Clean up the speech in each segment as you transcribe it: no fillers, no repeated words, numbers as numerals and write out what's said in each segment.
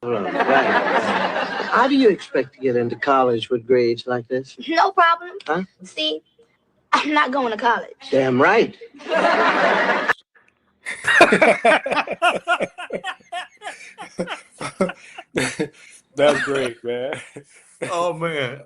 Right. How do you expect to get into college with grades like this? No problem. Huh? See, I'm not going to college. Damn right. That's great, man. Oh man,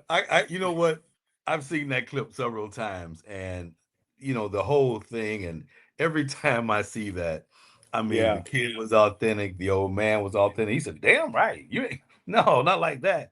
you know what? I've seen that clip several times, and the whole thing. And every time I see that, I mean, the Yeah. kid was authentic, the old man was authentic. He said, "Damn right, you ain't no, not like that."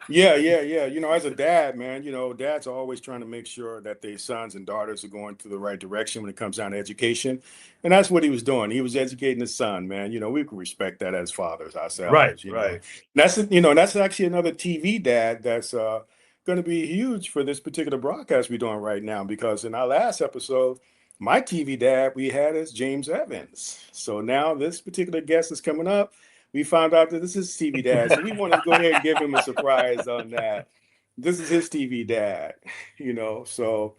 Yeah. As a dad, man, dads are always trying to make sure that their sons and daughters are going to the right direction when it comes down to education. And that's what he was doing. He was educating his son, man. We can respect that as fathers Right, ourselves. right. That's actually another TV dad that's going to be huge for this particular broadcast we're doing right now, because in our last episode, my TV dad we had is James Evans. So now this particular guest is coming up. We found out that this is TV dad. So we want to go ahead and give him a surprise on that. This is his TV dad, So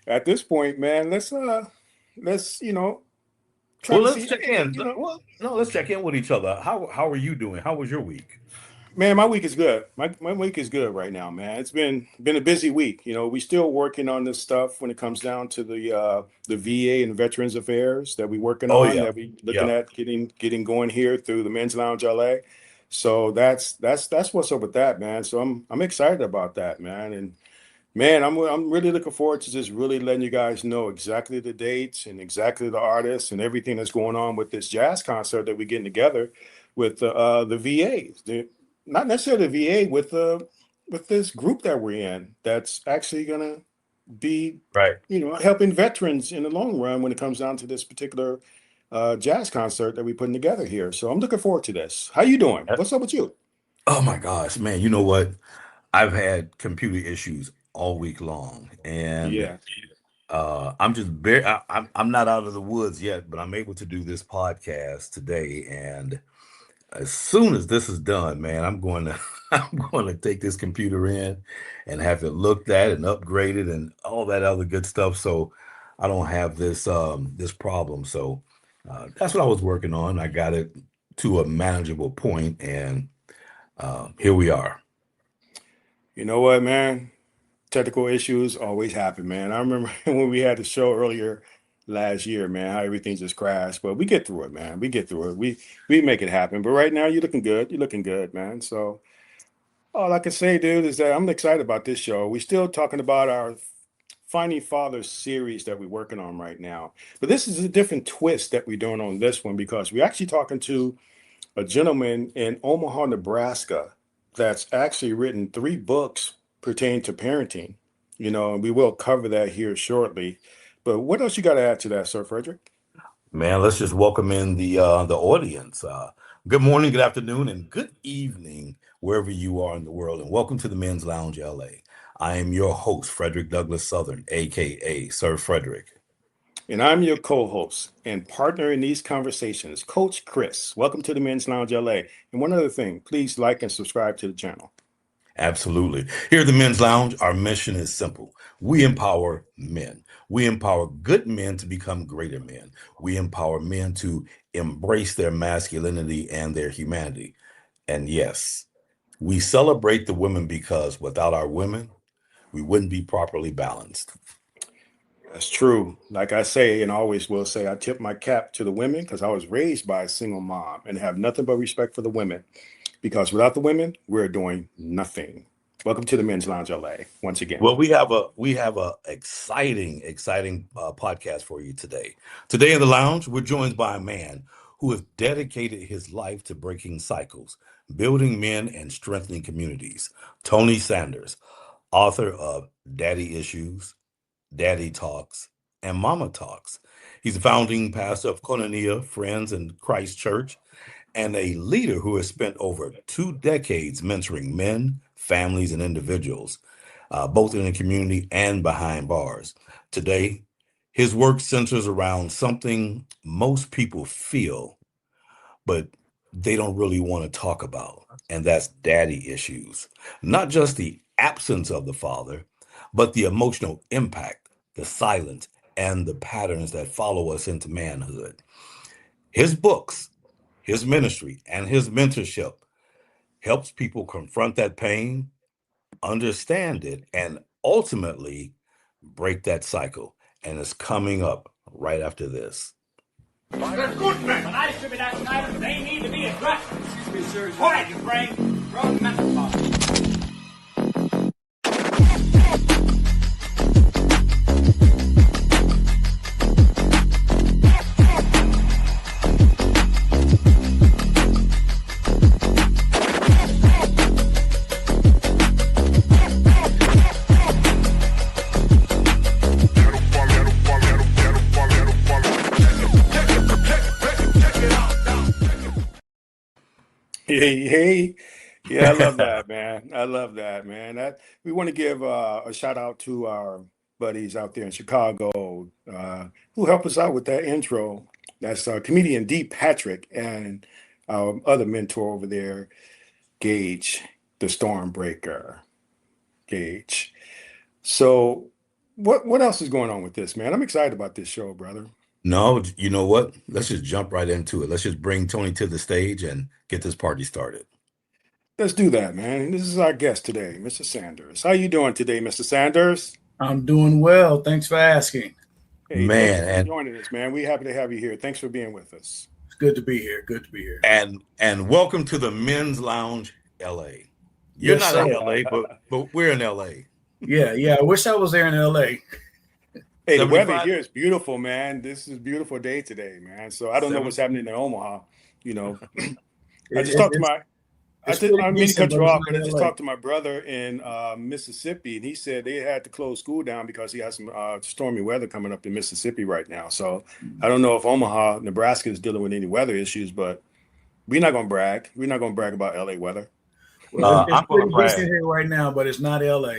at this point, man, let's try Well, to let's see, check in. Well, no, let's check in with each other. How are you doing? How was your week? man, my week is good. My week is good right now, man. It's been a busy week. We still working on this stuff when it comes down to the VA and Veterans Affairs that we working Oh on, yeah, that we looking yeah. at getting going here through the Men's Lounge LA. So that's what's up with that, man. So I'm excited about that, man. And man, I'm really looking forward to just really letting you guys know exactly the dates and exactly the artists and everything that's going on with this jazz concert that we're getting together with the VAs. Not necessarily the VA, with this group that we're in that's actually gonna be Right. helping veterans in the long run when it comes down to this particular jazz concert that we're putting together here. So I'm looking forward to this. How you doing? What's up with you? Oh my gosh, man! You know what? I've had computer issues all week long, and Yeah. I'm just bare. I'm not out of the woods yet, but I'm able to do this podcast today. And as soon as this is done, man, I'm going to I'm going to take this computer in and have it looked at and upgraded and all that other good stuff. So I don't have this problem. So that's what I was working on. I got it to a manageable point, and here we are. You know what, man? Technical issues always happen, man. I remember when we had the show earlier last year, man, how everything just crashed. But we get through it, man. We get through it. We make it happen. But right now, you're looking good. You're looking good, man. So all I can say, dude, is that I'm excited about this show. We're still talking about our Finding Fathers series that we're working on right now. But this is a different twist that we're doing on this one, because we're actually talking to a gentleman in Omaha, Nebraska, that's actually written 3 books pertaining to parenting. And we will cover that here shortly. But what else you got to add to that, Sir Frederick? Man, let's just welcome in the audience. Good morning, good afternoon, and good evening wherever you are in the world, and welcome to the Men's Lounge LA. I am your host, Frederick Douglass Southern, aka Sir Frederick. And I'm your co-host and partner in these conversations, Coach Chris. Welcome to the Men's Lounge LA. And one other thing, please like and subscribe to the channel. Absolutely. Here at the Men's Lounge, our mission is simple. We empower men. We empower good men to become greater men. We empower men to embrace their masculinity and their humanity. And yes, we celebrate the women because without our women, we wouldn't be properly balanced. That's true. Like I say, and always will say, I tip my cap to the women because I was raised by a single mom and have nothing but respect for the women. Because without the women, we're doing nothing. Welcome to the Men's Lounge LA once again. Well, we have a exciting podcast for you today. Today in the lounge, we're joined by a man who has dedicated his life to breaking cycles, building men, and strengthening communities. Tony Sanders, author of Daddy Issues, Daddy Talks, and Mama Talks. He's the founding pastor of Koinonia Friends in Christ Church and a leader who has spent over 2 decades mentoring men, families, and individuals, both in the community and behind bars. Today, his work centers around something most people feel, but they don't really want to talk about, and that's daddy issues. Not just the absence of the father, but the emotional impact, the silence, and the patterns that follow us into manhood. His books, his ministry, and his mentorship. helps people confront that pain, understand it, and ultimately break that cycle. And it's coming up right after this. They're good men. When I distribute that items, they need to be addressed. Excuse me, sir. All right, you brain. Wrong mental problem. Hey, yeah, I love that, man. I love that, man. We want to give a shout out to our buddies out there in Chicago who helped us out with that intro. That's comedian D. Patrick and our other mentor over there, Gage, the Stormbreaker. Gage. So, what else is going on with this, man? I'm excited about this show, brother. No, you know what? Let's just jump right into it. Let's just bring Tony to the stage and get this party started. Let's do that, man. This is our guest today, Mr. Sanders. How you doing today, Mr. Sanders? I'm doing well. Thanks for asking. Hey, Man, thanks for and joining us, man. We're happy to have you here. Thanks for being with us. It's good to be here. Good to be here. and welcome to the Men's Lounge, LA. You're Yes, not in sir. LA, but we're in LA. Yeah. I wish I was there in LA. Hey, the weather 75? here is beautiful, man. This is a beautiful day today, man. So I don't know what's happening in Omaha. You know, I just talked to my. I it's pretty didn't mean to decent, cut you but it's off, not but I just LA. talked to my brother in Mississippi, and he said they had to close school down because he has some stormy weather coming up in Mississippi right now. So I don't know if Omaha, Nebraska is dealing with any weather issues, but we're not going to brag. We're not going to brag about LA weather. Well, it's I'm gonna pretty decent brag. here right now, but it's not LA.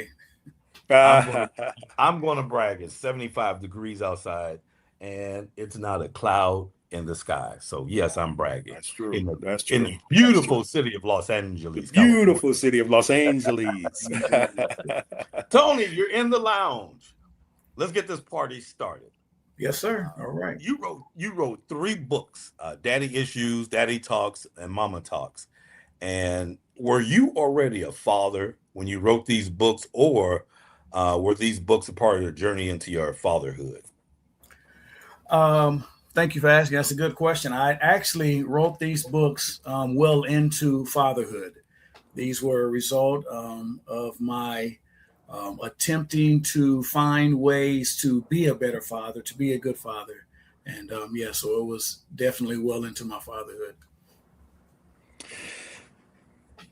I'm going to brag. It's 75 degrees outside, and it's not a cloud in the sky. So yes, I'm bragging. That's true. In the, That's in true. the beautiful city of Los Angeles, Beautiful city of Los Angeles. Tony, you're in the lounge. Let's get this party started. Yes, sir. All right. You wrote 3 books: Daddy Issues, Daddy Talks, and Mama Talks. And were you already a father when you wrote these books, or were these books a part of your journey into your fatherhood? Thank you for asking. That's a good question. I actually wrote these books well into fatherhood. These were a result of my attempting to find ways to be a better father, to be a good father. And so it was definitely well into my fatherhood.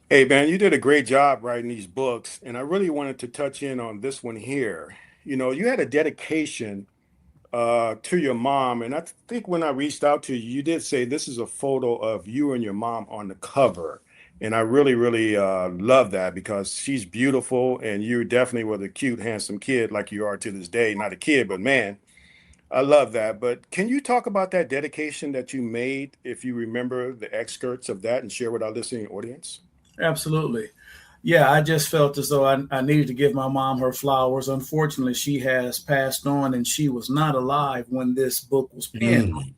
Hey, man, you did a great job writing these books, and I really wanted to touch in on this one here. You know, you had a dedication to your mom, and I think when I reached out to you, you did say this is a photo of you and your mom on the cover, and I really, really love that because she's beautiful, and you definitely were the cute, handsome kid like you are to this day. Not a kid, but man, I love that. But can you talk about that dedication that you made, if you remember the excerpts of that, and share with our listening audience? Absolutely. Yeah, I just felt as though I needed to give my mom her flowers. Unfortunately, she has passed on, and she was not alive when this book was penned.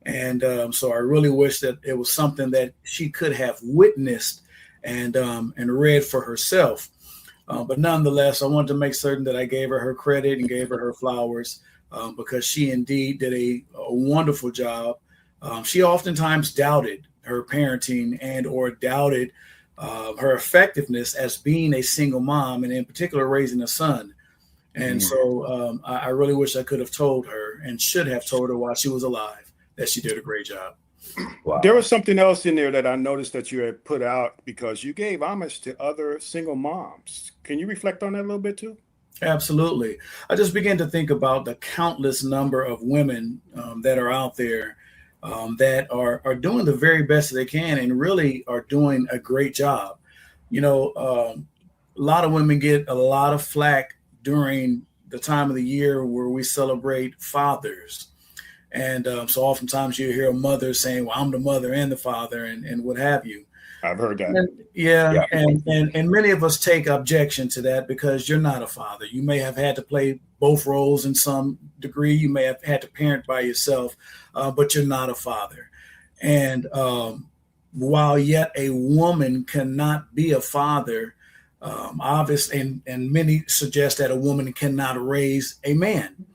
And so I really wish that it was something that she could have witnessed and read for herself. But nonetheless, I wanted to make certain that I gave her credit and gave her flowers because she indeed did a wonderful job. She oftentimes doubted her parenting and or doubted her effectiveness as being a single mom, and in particular raising a son. And so I really wish I could have told her and should have told her while she was alive that she did a great job. Wow. There was something else in there that I noticed that you had put out because you gave homage to other single moms. Can you reflect on that a little bit too? Absolutely. I just began to think about the countless number of women that are out there that are doing the very best that they can and really are doing a great job. You know, a lot of women get a lot of flack during the time of the year where we celebrate fathers. And so oftentimes you hear a mother saying, well, I'm the mother and the father and what have you. I've heard that. And many of us take objection to that because you're not a father. You may have had to play both roles in some degree. You may have had to parent by yourself, but you're not a father. And while yet a woman cannot be a father, obviously, and many suggest that a woman cannot raise a man.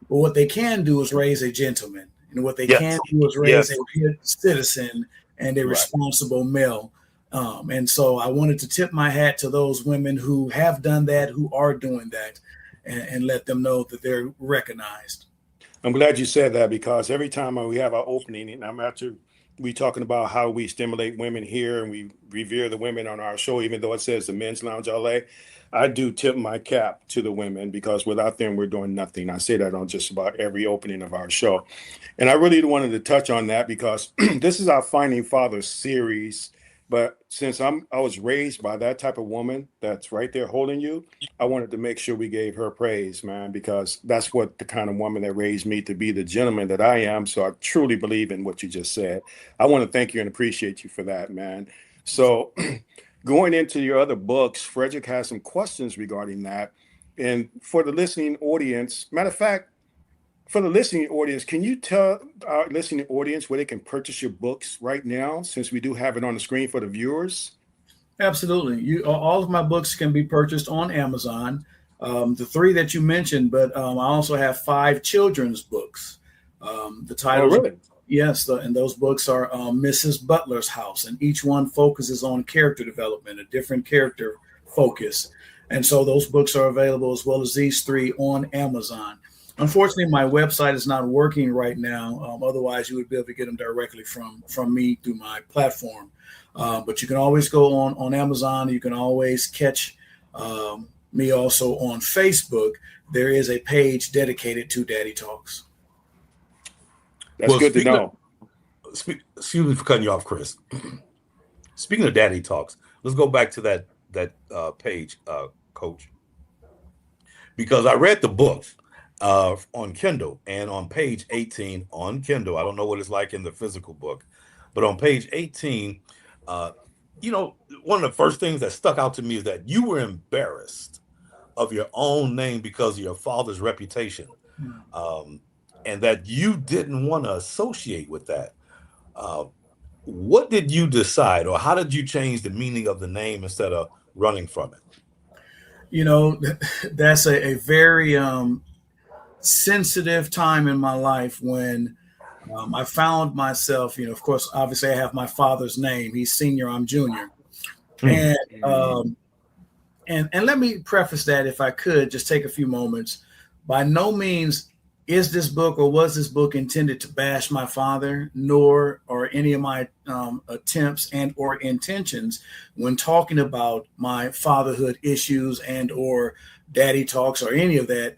But what they can do is raise a gentleman. And what they can do is raise a good citizen and a responsible male. And so I wanted to tip my hat to those women who have done that, who are doing that, and let them know that they're recognized. I'm glad you said that, because every time we have our opening, and I'm after we talking about how we stimulate women here and we revere the women on our show, even though it says the Men's Lounge LA, I do tip my cap to the women, because without them, we're doing nothing. I say that on just about every opening of our show. And I really wanted to touch on that because this is our Finding Father series. But since I was raised by that type of woman that's right there holding you, I wanted to make sure we gave her praise, man, because that's what the kind of woman that raised me to be the gentleman that I am. So I truly believe in what you just said. I want to thank you and appreciate you for that, man. So going into your other books, Frederick has some questions regarding that. And for the listening audience, matter of fact, for the listening audience, can you tell our listening audience where they can purchase your books right now, since we do have it on the screen for the viewers? Absolutely. All of my books can be purchased on Amazon. The 3 that you mentioned, but I also have 5 children's books. The titles, really? Yes, and those books are Mrs. Butler's House, and each one focuses on character development, a different character focus. And so those books are available, as well as these 3, on Amazon. Unfortunately, my website is not working right now. Otherwise, you would be able to get them directly from me through my platform. But you can always go on Amazon. You can always catch me also on Facebook. There is a page dedicated to Daddy Talks. That's good to know. Excuse me for cutting you off, Chris. Speaking of Daddy Talks, let's go back to that page, Coach, because I read the books on Kindle, and on page 18 on Kindle, I don't know what it's like in the physical book, but on page 18, one of the first things that stuck out to me is that you were embarrassed of your own name because of your father's reputation, and that you didn't want to associate with that. What did you decide, or how did you change the meaning of the name instead of running from it? That's a very sensitive time in my life when I found myself, of course, obviously I have my father's name. He's senior, I'm junior. And let me preface that, if I could, just take a few moments. By no means is this book or was this book intended to bash my father, nor or any of my attempts and or intentions when talking about my fatherhood issues and or Daddy Talks or any of that.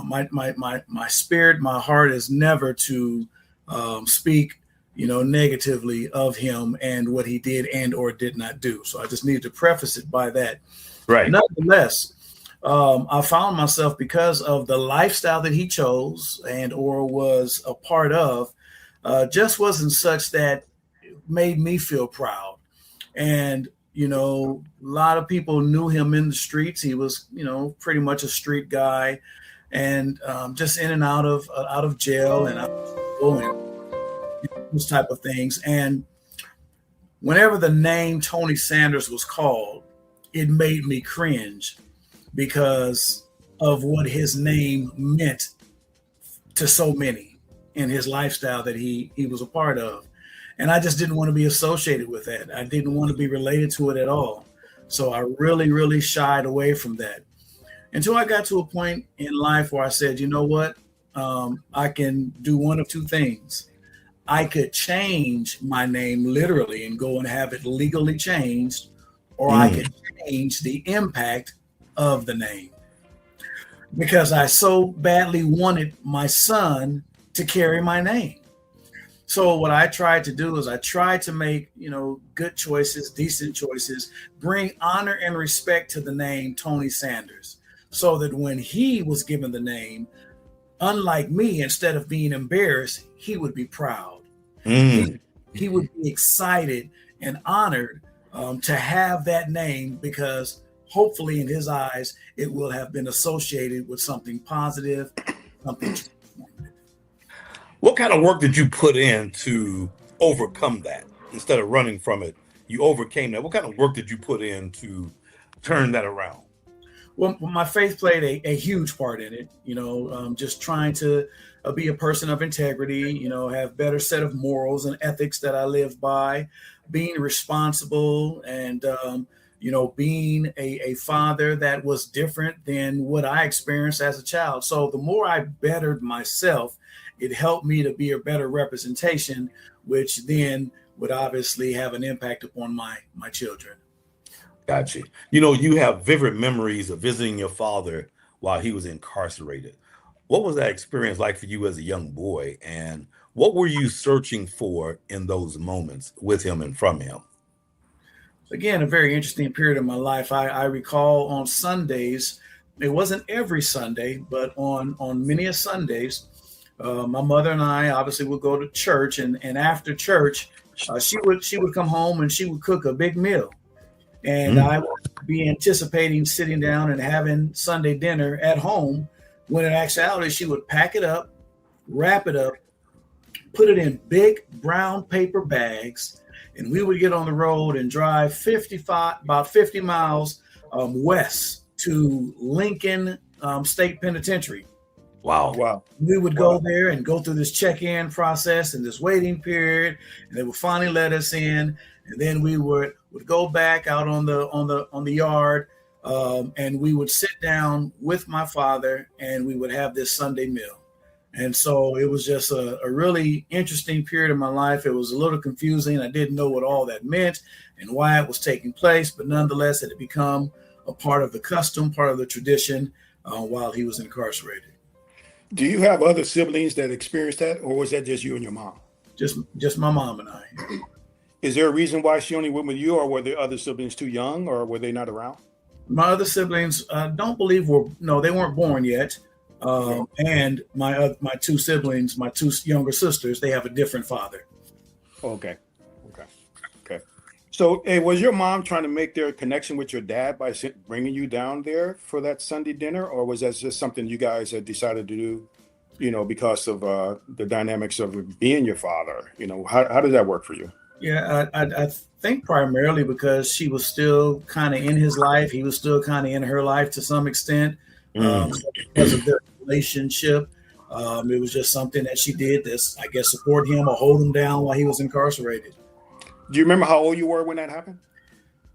My spirit, my heart is never to speak, negatively of him and what he did and or did not do. So I just needed to preface it by that. Right. Nonetheless, I found myself, because of the lifestyle that he chose and or was a part of, just wasn't such that made me feel proud. And, a lot of people knew him in the streets. He was, pretty much a street guy, and just in and out of jail and those type of things. And whenever the name Tony Sanders was called, it made me cringe because of what his name meant to so many in his lifestyle that he was a part of. And I just didn't want to be associated with that. I didn't want to be related to it at all. So I really, really shied away from that until I got to a point in life where I said, you know what? I can do one of 2 things. I could change my name literally and go and have it legally changed, or I could change the impact of the name, because I so badly wanted my son to carry my name. So what I tried to do is I tried to make, good choices, decent choices, bring honor and respect to the name Tony Sanders, so that when he was given the name, unlike me, instead of being embarrassed, he would be proud. He would be excited and honored to have that name, because hopefully in his eyes, it will have been associated with something positive, something transformative. What kind of work did you put in to overcome that? instead of running from it, you overcame that. What kind of work did you put in to turn that around? Well, my faith played a huge part in it. Just trying to be a person of integrity. Have better set of morals and ethics that I live by, being responsible, and being a father that was different than what I experienced as a child. So the more I bettered myself, it helped me to be a better representation, which then would obviously have an impact upon my children. Gotcha. You have vivid memories of visiting your father while he was incarcerated. What was that experience like for you as a young boy? And what were you searching for in those moments with him and from him? Again, a very interesting period of my life. I recall on Sundays, it wasn't every Sunday, but on many a Sundays, my mother and I obviously would go to church, and after church, she would come home and she would cook a big meal. And I would be anticipating sitting down and having Sunday dinner at home, when in actuality, she would pack it up, wrap it up, put it in big brown paper bags, and we would get on the road and drive about 50 miles west to Lincoln State Penitentiary. Wow. We would go there and go through this check-in process and this waiting period, and they would finally let us in. And then we would go back out on the yard, and we would sit down with my father, and we would have this Sunday meal. And so it was just a really interesting period of my life. It was a little confusing. I didn't know what all that meant and why it was taking place, but nonetheless, it had become a part of the custom, part of the tradition while he was incarcerated. Do you have other siblings that experienced that, or was that just you and your mom? Just my mom and I. Is there a reason why she only went with you, or were the other siblings too young, or were they not around? My other siblings, don't believe they weren't born yet. And my two siblings, my two younger sisters, they have a different father. Okay. So, hey, was your mom trying to make their connection with your dad by bringing you down there for that Sunday dinner, or was that just something you guys had decided to do, because of the dynamics of being your father? How did that work for you? Yeah, I think primarily because she was still kind of in his life. He was still kind of in her life to some extent. Because of their relationship, it was just something that she did to, I guess, support him or hold him down while he was incarcerated. Do you remember how old you were when that happened?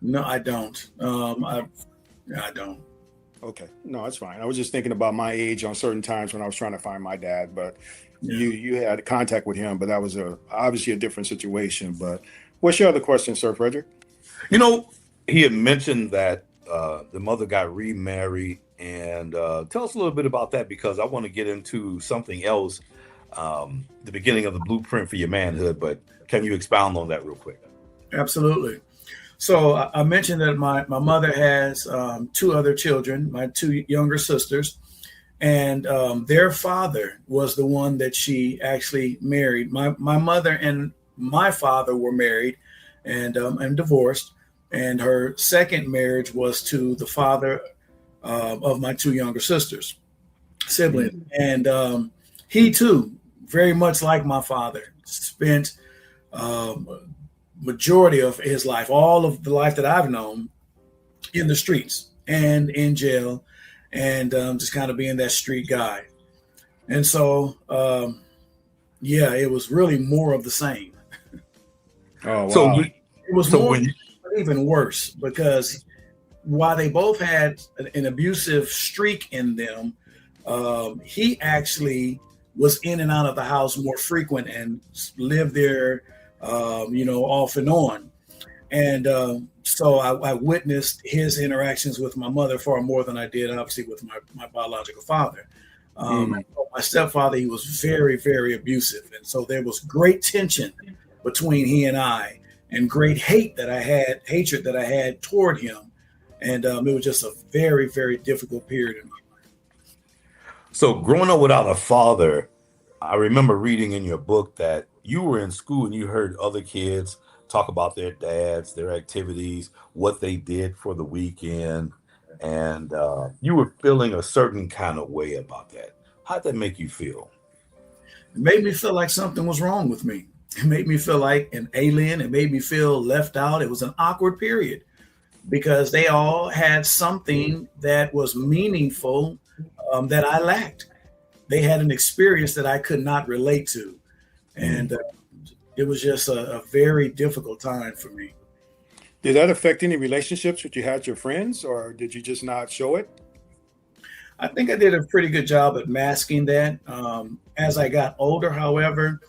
No, I don't. I don't. Okay, no, that's fine. I was just thinking about my age on certain times when I was trying to find my dad, but you had contact with him, but that was obviously a different situation. But what's your other question, Sir Frederick? He had mentioned that the mother got remarried, and tell us a little bit about that, because I want to get into something else, the beginning of the blueprint for your manhood, but can you expound on that real quick? Absolutely. So I mentioned that my mother has two other children, my two younger sisters, and their father was the one that she actually married. My mother and my father were married and divorced, and her second marriage was to the father of my two younger siblings. And he too, very much like my father, spent majority of his life, all of the life that I've known, in the streets and in jail, and just kind of being that street guy. And so, it was really more of the same. Oh, wow. So it was even worse, because while they both had an abusive streak in them, he actually was in and out of the house more frequent and lived there, off and on. And so I witnessed his interactions with my mother far more than I did, obviously, with my biological father. My stepfather, he was very, very abusive. And so there was great tension between he and I, and great hatred that I had toward him. And it was just a very, very difficult period in my life. So growing up without a father, I remember reading in your book that you were in school and you heard other kids talk about their dads, their activities, what they did for the weekend, and you were feeling a certain kind of way about that. How'd that make you feel? It made me feel like something was wrong with me. It made me feel like an alien. It made me feel left out. It was an awkward period because they all had something that was meaningful that I lacked. They had an experience that I could not relate to. And it was just a very difficult time for me. Did that affect any relationships that you had with your friends, or did you just not show it? I think I did a pretty good job at masking that. As I got older, however,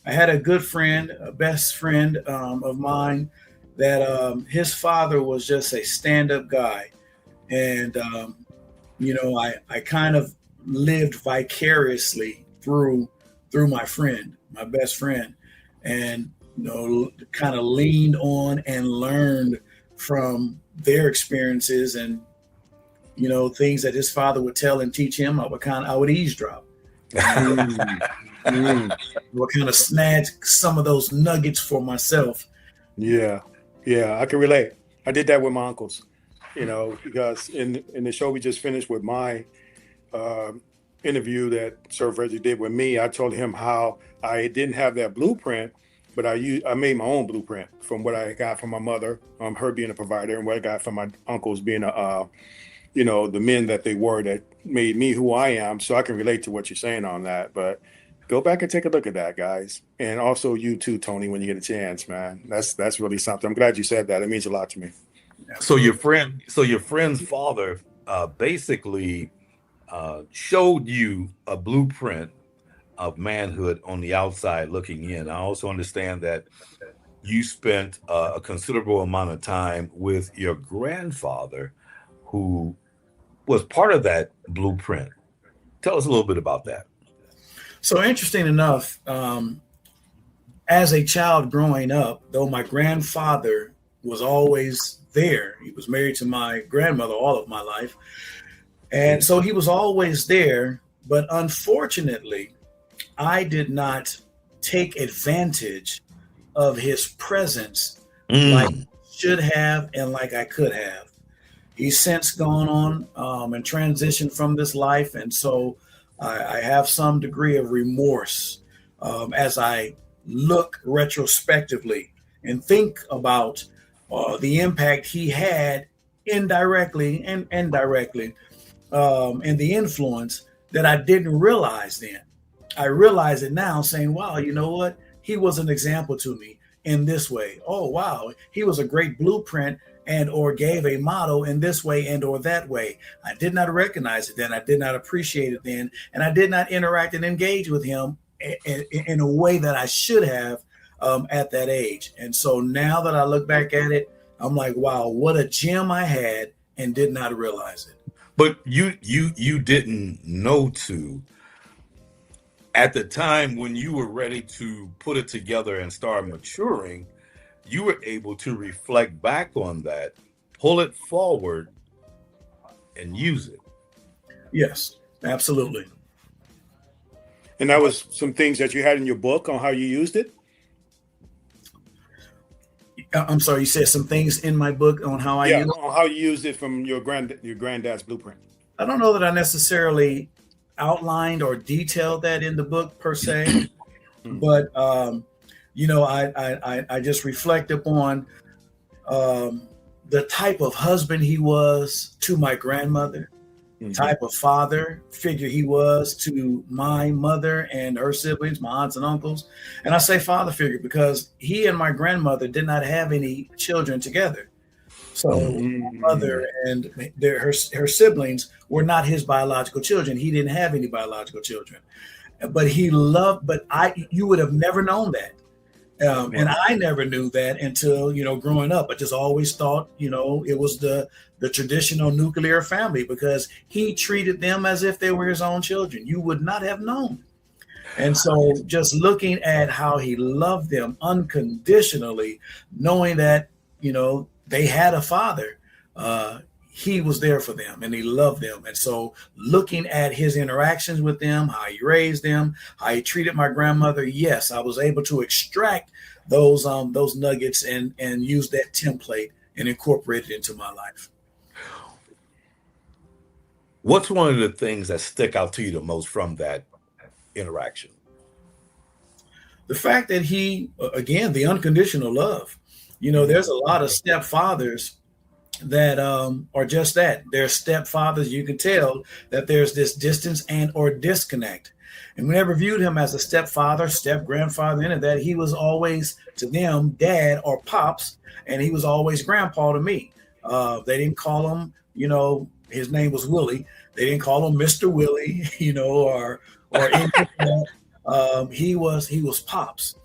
I had a good friend, a best friend of mine, that his father was just a stand-up guy. And, I kind of lived vicariously through my friend, my best friend, and, kind of leaned on and learned from their experiences and, things that his father would tell and teach him. I would eavesdrop. Would kind of snatch some of those nuggets for myself. Yeah, I can relate. I did that with my uncles, because in the show we just finished with my interview that Sir Frederick did with me, I told him how I didn't have that blueprint, but I made my own blueprint from what I got from my mother, her being a provider, and what I got from my uncles being the men that they were that made me who I am. So I can relate to what you're saying on that. But go back and take a look at that, guys. And also you too, Tony, when you get a chance, man. That's really something. I'm glad you said that. It means a lot to me. So your friend's father basically showed you a blueprint of manhood on the outside looking in. I also understand that you spent a considerable amount of time with your grandfather, who was part of that blueprint. Tell us a little bit about that. So interesting enough, as a child growing up, though my grandfather was always there, he was married to my grandmother all of my life. And so he was always there. But unfortunately, I did not take advantage of his presence like I should have and like I could have. He's since gone on and transitioned from this life. And so I have some degree of remorse as I look retrospectively and think about the impact he had indirectly and indirectly and the influence that I didn't realize then. I realize it now saying, wow, you know what? He was an example to me in this way. Oh, wow. He was a great blueprint and or gave a motto in this way and or that way. I did not recognize it then. I did not appreciate it then. And I did not interact and engage with him in a way that I should have at that age. And so now that I look back at it, I'm like, wow, what a gem I had and did not realize it. But you didn't know at the time when you were ready to put it together and start maturing, you were able to reflect back on that, pull it forward, and use it. Yes, absolutely. And that was some things that you had in your book on how you used it? I'm sorry, you said some things in my book on how I used it? On how you used it from your granddad's blueprint. I don't know that I necessarily outlined or detailed that in the book per se, but I just reflect upon the type of husband he was to my grandmother, type of father figure he was to my mother and her siblings, my aunts and uncles. And I say father figure because he and my grandmother did not have any children together. So my mother and her siblings were not his biological children. He didn't have any biological children, but he loved, you would have never known that. And I never knew that until, growing up. I just always thought, it was the traditional nuclear family because he treated them as if they were his own children. You would not have known. And so just looking at how he loved them unconditionally, knowing that, they had a father, he was there for them and he loved them. And so looking at his interactions with them, how he raised them, how he treated my grandmother, yes, I was able to extract those nuggets and use that template and incorporate it into my life. What's one of the things that stick out to you the most from that interaction? the fact that he, again, the unconditional love. There's a lot of stepfathers that are just that. They're stepfathers. You can tell that there's this distance and or disconnect. And we never viewed him as a stepfather, step grandfather, any of that. He was always to them dad or pops, and he was always grandpa to me. They didn't call him, his name was Willie. They didn't call him Mr. Willie, or he was pops.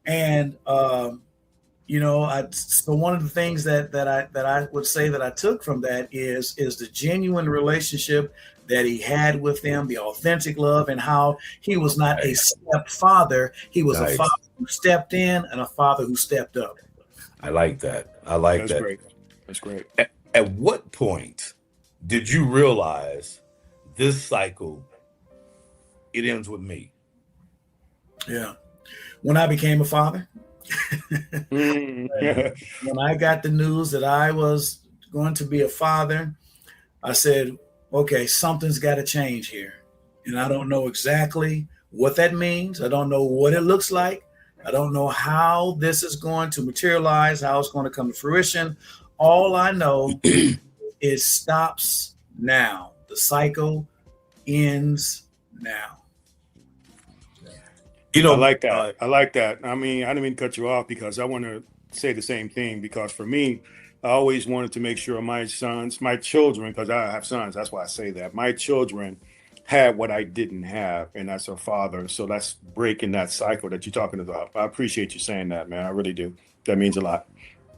And so one of the things that I would say that I took from that is the genuine relationship that he had with them, the authentic love, and how he was not a stepfather. He was a father who stepped in and a father who stepped up. I like that. I like That's that. great. That's great. At what point did you realize this cycle, it ends with me? Yeah. When I became a father, when I got the news that I was going to be a father, I said, okay, something's got to change here. And I don't know exactly what that means. I don't know what it looks like. I don't know how this is going to materialize, how it's going to come to fruition. All I know is stops now. The cycle ends now. I like that. I like that. I mean, I didn't mean to cut you off because I want to say the same thing, because for me, I always wanted to make sure my children, because I have sons, that's why I say that, my children had what I didn't have, and that's a father. So that's breaking that cycle that you're talking about. I appreciate you saying that, man. I really do. That means a lot.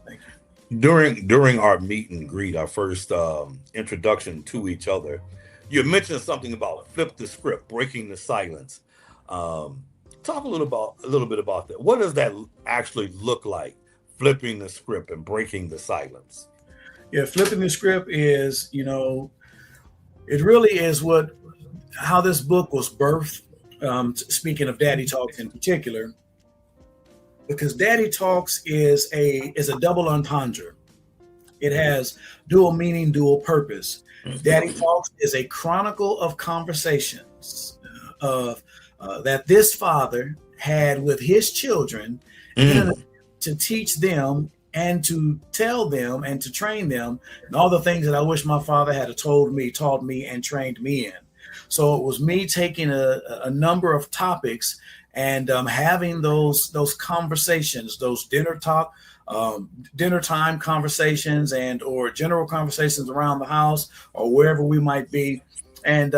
Thank you. During our meet and greet, our first introduction to each other, you mentioned something about flip the script, breaking the silence. Talk a little bit about that. What does that actually look like? Flipping the script and breaking the silence. Yeah, flipping the script is, it really is how this book was birthed. Speaking of Daddy Talks in particular, because Daddy Talks is a double entendre. It has dual meaning, dual purpose. Daddy Talks is a chronicle of conversations that this father had with his children to teach them and to tell them and to train them, and all the things that I wish my father had taught me and trained me in. So it was me taking a number of topics and having those conversations, those dinner time conversations, and or general conversations around the house or wherever we might be, and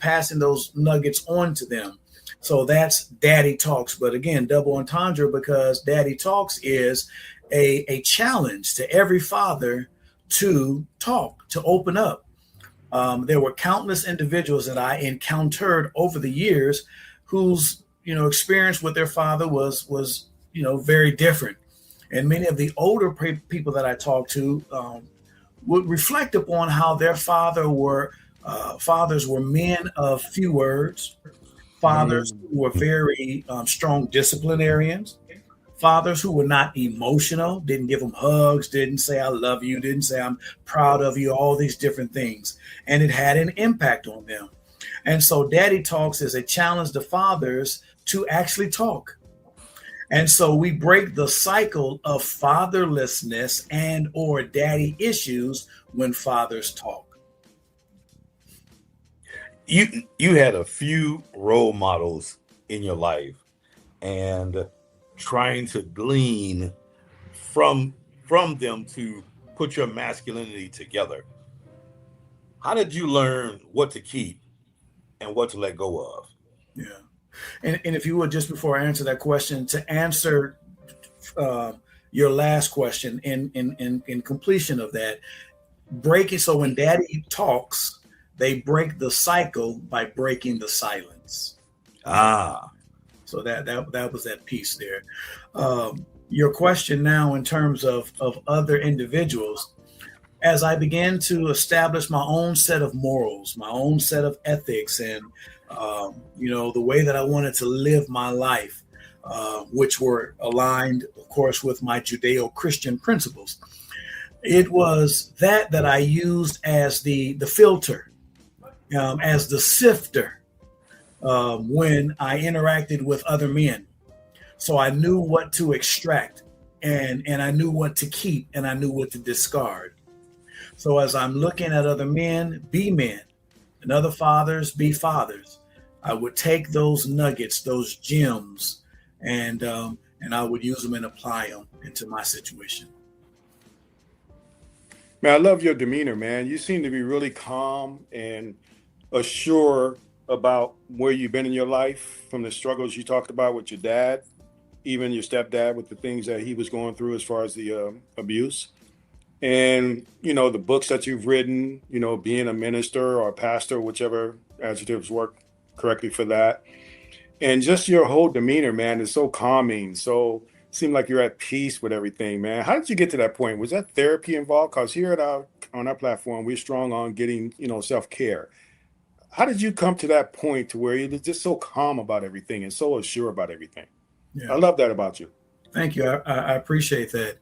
passing those nuggets on to them. So that's Daddy Talks. But again, double entendre, because Daddy Talks is a challenge to every father to talk, to open up. There were countless individuals that I encountered over the years whose, experience with their father was very different. And many of the older people that I talked to would reflect upon how their fathers were men of few words, fathers who were very strong disciplinarians, fathers who were not emotional, didn't give them hugs, didn't say I love you, didn't say I'm proud of you, all these different things. And it had an impact on them. And so Daddy Talks is a challenge to fathers to actually talk. And so we break the cycle of fatherlessness and or daddy issues when fathers talk. You had a few role models in your life, and trying to glean from them to put your masculinity together. How did you learn what to keep and what to let go of? Yeah. And if you would, just before I answer that question, to answer your last question in completion of that, breaking. So when Daddy Talks, they break the cycle by breaking the silence. So that was that piece there. Your question now in terms of other individuals, as I began to establish my own set of morals, my own set of ethics, and the way that I wanted to live my life, which were aligned, of course, with my Judeo-Christian principles. It was that I used as the filter, as the sifter, when I interacted with other men. So I knew what to extract, and I knew what to keep, and I knew what to discard. So as I'm looking at other men, be men, and other fathers, be fathers, I would take those nuggets, those gems, and I would use them and apply them into my situation. Man, I love your demeanor, man. You seem to be really calm and assured about where you've been in your life, from the struggles you talked about with your dad, even your stepdad, with the things that he was going through as far as the abuse. And, you know, the books that you've written, you know, being a minister or a pastor, whichever adjectives work correctly for that. And just your whole demeanor, man, is so calming. So seem like you're at peace with everything, man. How did you get to that point? Was that therapy involved? Because here on our platform, we're strong on getting, you know, self-care. How did you come to that point to where you're just so calm about everything and so assured about everything? Yeah. I love that about you. Thank you. I appreciate that.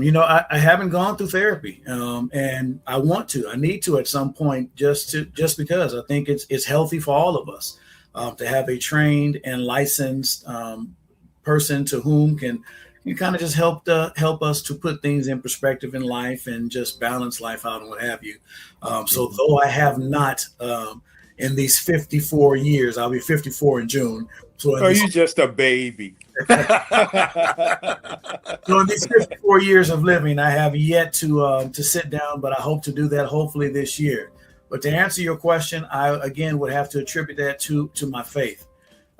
You know, I haven't gone through therapy, and I want to. I need to at some point, just because I think it's healthy for all of us to have a trained and licensed person to whom can kind of just help us to put things in perspective in life and just balance life out and what have you. So though I have not in these 54 years, I'll be 54 in June. So you just a baby. So in these 54 years of living, I have yet to sit down, but I hope to do that hopefully this year. But to answer your question, I again would have to attribute that to my faith.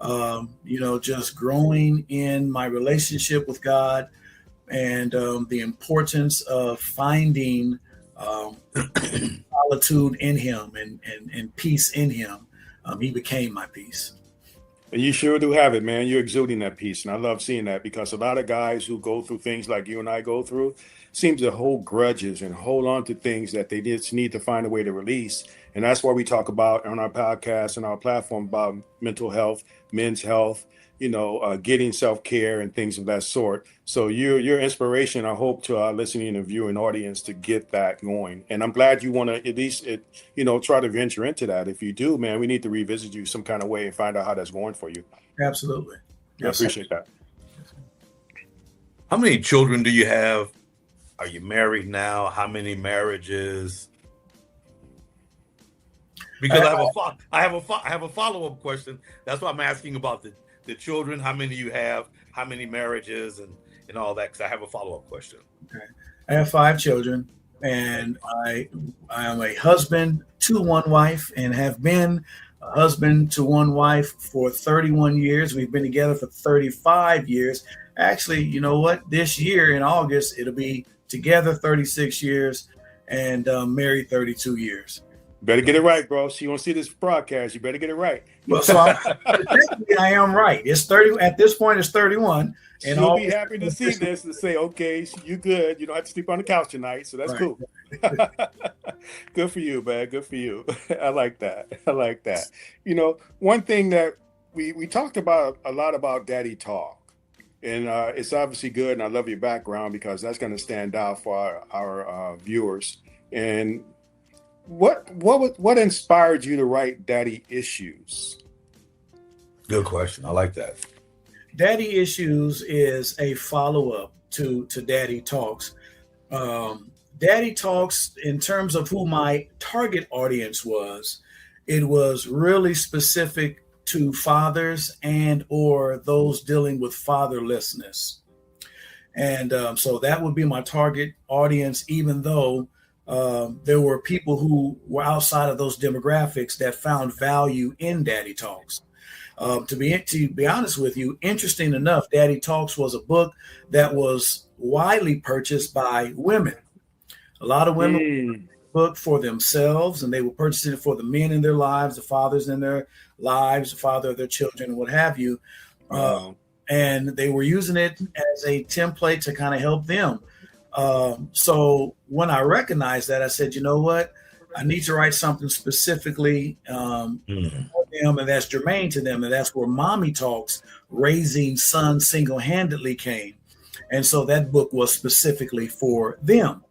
You know, just growing in my relationship with God, and the importance of finding solitude in Him and peace in Him. He became my peace. And you sure do have it, man. You're exuding that peace. And I love seeing that, because a lot of guys who go through things like you and I go through seem to hold grudges and hold on to things that they just need to find a way to release. And that's why we talk about on our podcast and our platform about mental health, men's health, you know, getting self-care and things of that sort. So you're inspiration, I hope, to our listening and viewing audience to get that going. And I'm glad you want to at least, you know, try to venture into that. If you do, man, we need to revisit you some kind of way and find out how that's going for you. Absolutely. Yes. I appreciate that. How many children do you have? Are you married now? How many marriages? Because I have a follow-up question. That's why I'm asking about the children. How many you have? How many marriages and all that? Because I have a follow-up question. Okay. I have 5 children, and I am a husband to one wife, and have been a husband to one wife for 31 years. We've been together for 35 years. Actually, you know what? This year in August, it'll be together 36 years and married 32 years. Better get it right, bro. So you want to see this broadcast, you better get it right. Well, so I am right. It's 30 at this point. It's 31, and she'll be happy to see this and say, "Okay, you good. You don't have to sleep on the couch tonight." So that's cool. Good for you, man. Good for you. I like that. I like that. You know, one thing that we talked about a lot about Daddy Talk, and it's obviously good. And I love your background, because that's going to stand out for our viewers. And what inspired you to write Daddy Issues? Good question. I like that. Daddy Issues is a follow-up to Daddy Talks. Daddy Talks, in terms of who my target audience was, it was really specific to fathers and or those dealing with fatherlessness. And so that would be my target audience, even though there were people who were outside of those demographics that found value in Daddy Talks. To be honest with you, interesting enough, Daddy Talks was a book that was widely purchased by women. A lot of women read the book for themselves, and they were purchasing it for the men in their lives, the fathers in their lives, the father of their children, and what have you. And they were using it as a template to kind of help them. So when I recognized that, I said, you know what? I need to write something specifically for them, and that's germane to them. And that's where Mommy Talks, Raising Sons Single-Handedly, came. And so that book was specifically for them.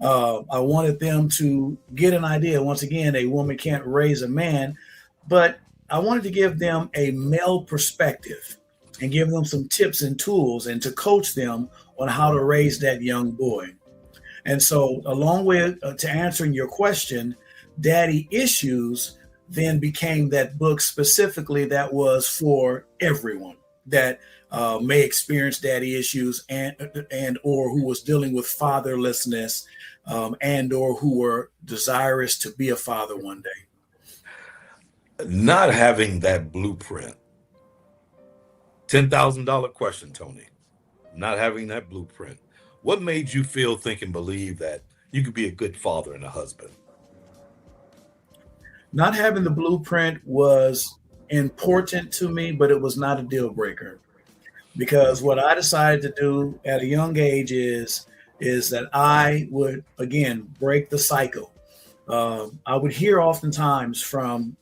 I wanted them to get an idea. Once again, a woman can't raise a man, but I wanted to give them a male perspective and give them some tips and tools and to coach them on how to raise that young boy. And so along with to answering your question, Daddy Issues then became that book specifically that was for everyone that may experience daddy issues and or who was dealing with fatherlessness and or who were desirous to be a father one day. Not having that blueprint. $10,000 question, Tony. Not having that blueprint. What made you feel, think, and believe that you could be a good father and a husband? Not having the blueprint was important to me, but it was not a deal breaker. Because what I decided to do at a young age is that I would, again, break the cycle. I would hear oftentimes from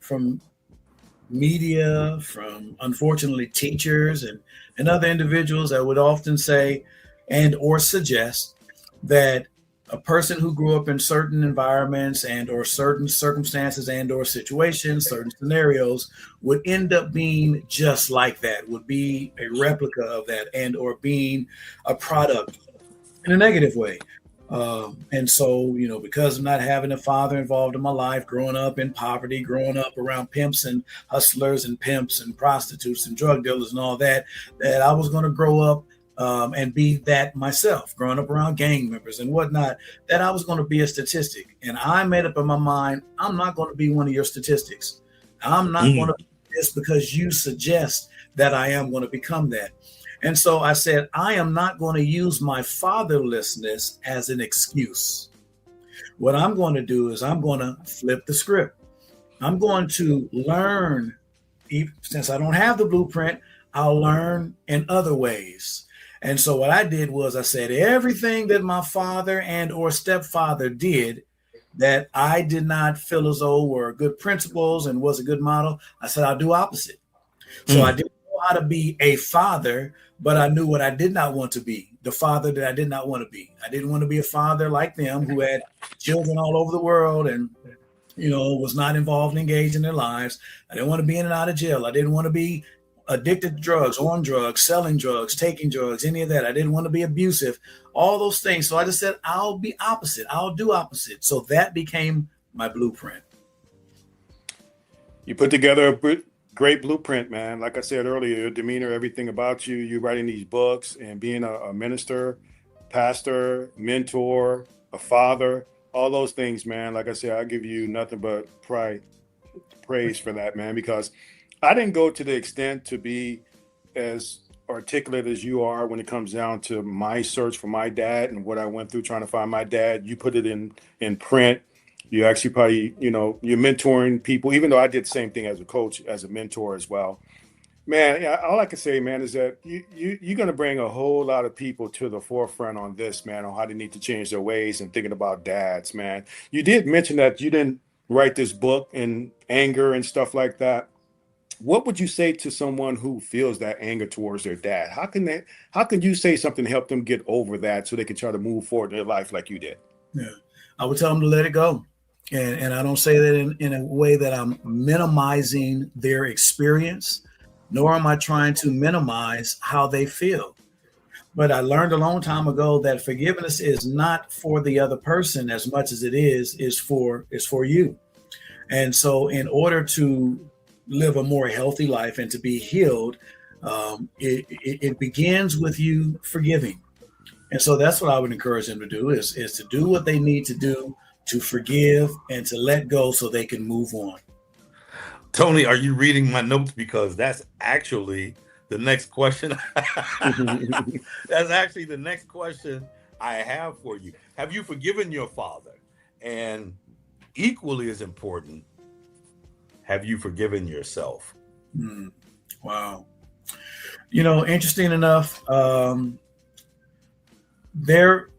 media, from unfortunately teachers and other individuals that would often say and or suggest that a person who grew up in certain environments and or certain circumstances and or situations, certain scenarios would end up being just like that, would be a replica of that and or being a product in a negative way. And so, because of not having a father involved in my life, growing up in poverty, growing up around pimps and hustlers and pimps and prostitutes and drug dealers and all that I was going to grow up and be that myself, growing up around gang members and whatnot, that I was going to be a statistic. And I made up in my mind, I'm not going to be one of your statistics. I'm not going to be this because you suggest that I am going to become that. And so I said, I am not going to use my fatherlessness as an excuse. What I'm going to do is I'm going to flip the script. I'm going to learn, since I don't have the blueprint, I'll learn in other ways. And so what I did was I said everything that my father and or stepfather did that I did not feel as though were good principles and was a good model, I said I'll do opposite. So I didn't know how to be a father, but I knew what I did not want to be, the father that I did not want to be. I didn't want to be a father like them who had children all over the world and, was not involved and engaged in their lives. I didn't want to be in and out of jail. I didn't want to be addicted to drugs, on drugs, selling drugs, taking drugs, any of that. I didn't want to be abusive, all those things. So I just said, I'll be opposite. I'll do opposite. So that became my blueprint. You put together a great blueprint, man. Like I said earlier, your demeanor, everything about you, you writing these books and being a minister, pastor, mentor, a father, all those things, man. Like I said, I give you nothing but praise for that, man, because I didn't go to the extent to be as articulate as you are when it comes down to my search for my dad and what I went through trying to find my dad. You put it in print. You actually probably, you're mentoring people, even though I did the same thing as a coach, as a mentor as well. Man, all I can say, man, is that you're going to bring a whole lot of people to the forefront on this, man, on how they need to change their ways and thinking about dads, man. You did mention that you didn't write this book in anger and stuff like that. What would you say to someone who feels that anger towards their dad? How can you say something to help them get over that so they can try to move forward in their life like you did? Yeah, I would tell them to let it go. And I don't say that in a way that I'm minimizing their experience, nor am I trying to minimize how they feel. But I learned a long time ago that forgiveness is not for the other person as much as it is for you. And so in order to live a more healthy life and to be healed, it begins with you forgiving. And so that's what I would encourage them to do is to do what they need to do to forgive and to let go so they can move on. Tony, are you reading my notes? Because that's actually the next question. That's actually the next question I have for you. Have you forgiven your father? And equally as important, have you forgiven yourself? Wow. Interesting enough, there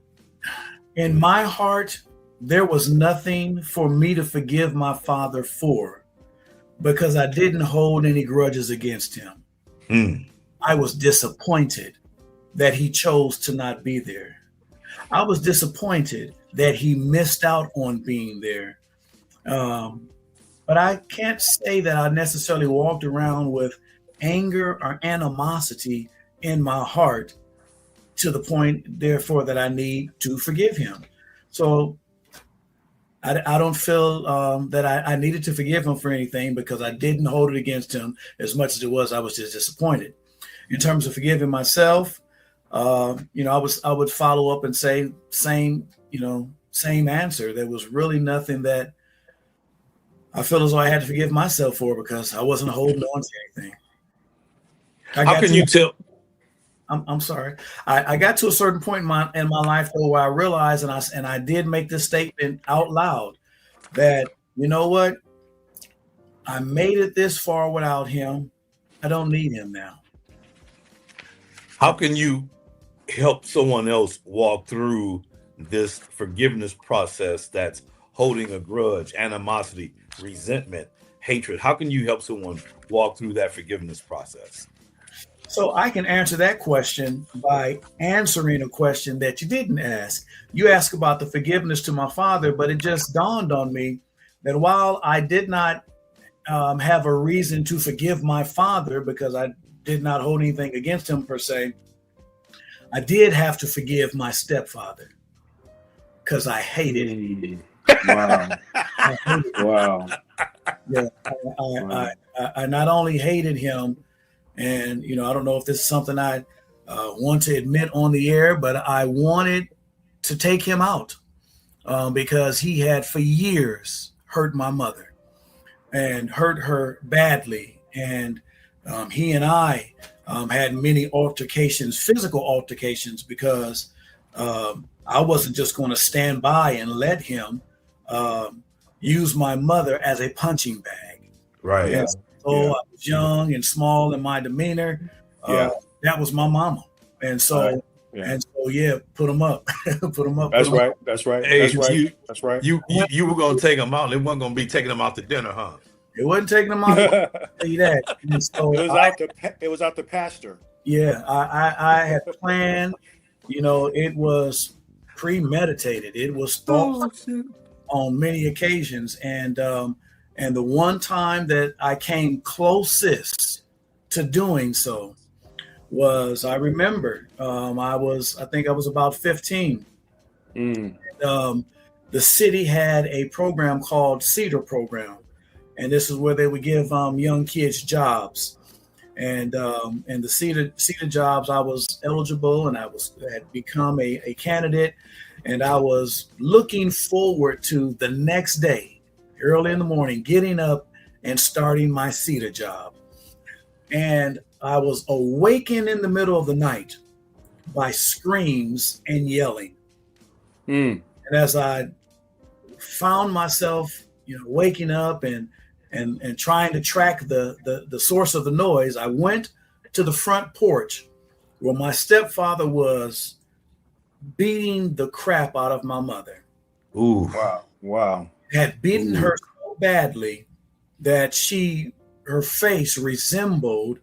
in my heart, there was nothing for me to forgive my father for because I didn't hold any grudges against him. I was disappointed that he chose to not be there. I was disappointed that he missed out on being there. But I can't say that I necessarily walked around with anger or animosity in my heart to the point, therefore, that I need to forgive him. So I don't feel that I needed to forgive him for anything, because I didn't hold it against him as much as it was. I was just disappointed. In terms of forgiving myself, I would follow up and say same answer. There was really nothing that I feel as though I had to forgive myself for, because I wasn't holding on to anything. How can you tell? I'm sorry. I got to a certain point in my life though, where I realized, and I did make this statement out loud, that, you know what? I made it this far without him. I don't need him now. How can you help someone else walk through this forgiveness process that's holding a grudge, animosity, resentment, hatred? How can you help someone walk through that forgiveness process? So I can answer that question by answering a question that you didn't ask. You asked about the forgiveness to my father, but it just dawned on me that while I did not have a reason to forgive my father, because I did not hold anything against him per se, I did have to forgive my stepfather, because I hated him. Wow. I hated him. Wow. Yeah, I not only hated him, and I don't know if this is something I want to admit on the air, but I wanted to take him out because he had for years hurt my mother and hurt her badly. And he and I had many altercations, physical altercations, because I wasn't just going to stand by and let him use my mother as a punching bag. Right. And so I was young and small in my demeanor. That was my mama. And so, put him up. Put him up. That's right. That's right. Hey, That's right. That's right. You were going to take them out. They weren't going to be taking them out to dinner, huh? It wasn't taking them out. I'll tell you that. And so it was out the pasture. Yeah, I had planned. It was premeditated. It was thought on many occasions, and the one time that I came closest to doing so was, I remember, I think I was about 15. The city had a program called Cedar Program, and this is where they would give young kids jobs. And the Cedar jobs, I was eligible, and had become a candidate, and I was looking forward to the next day, early in the morning, getting up and starting my Cedar job. And I was awakened in the middle of the night by screams and yelling. And as I found myself, waking up and trying to track the source of the noise, I went to the front porch where my stepfather was beating the crap out of my mother. Ooh. Wow. Had beaten her so badly that her face resembled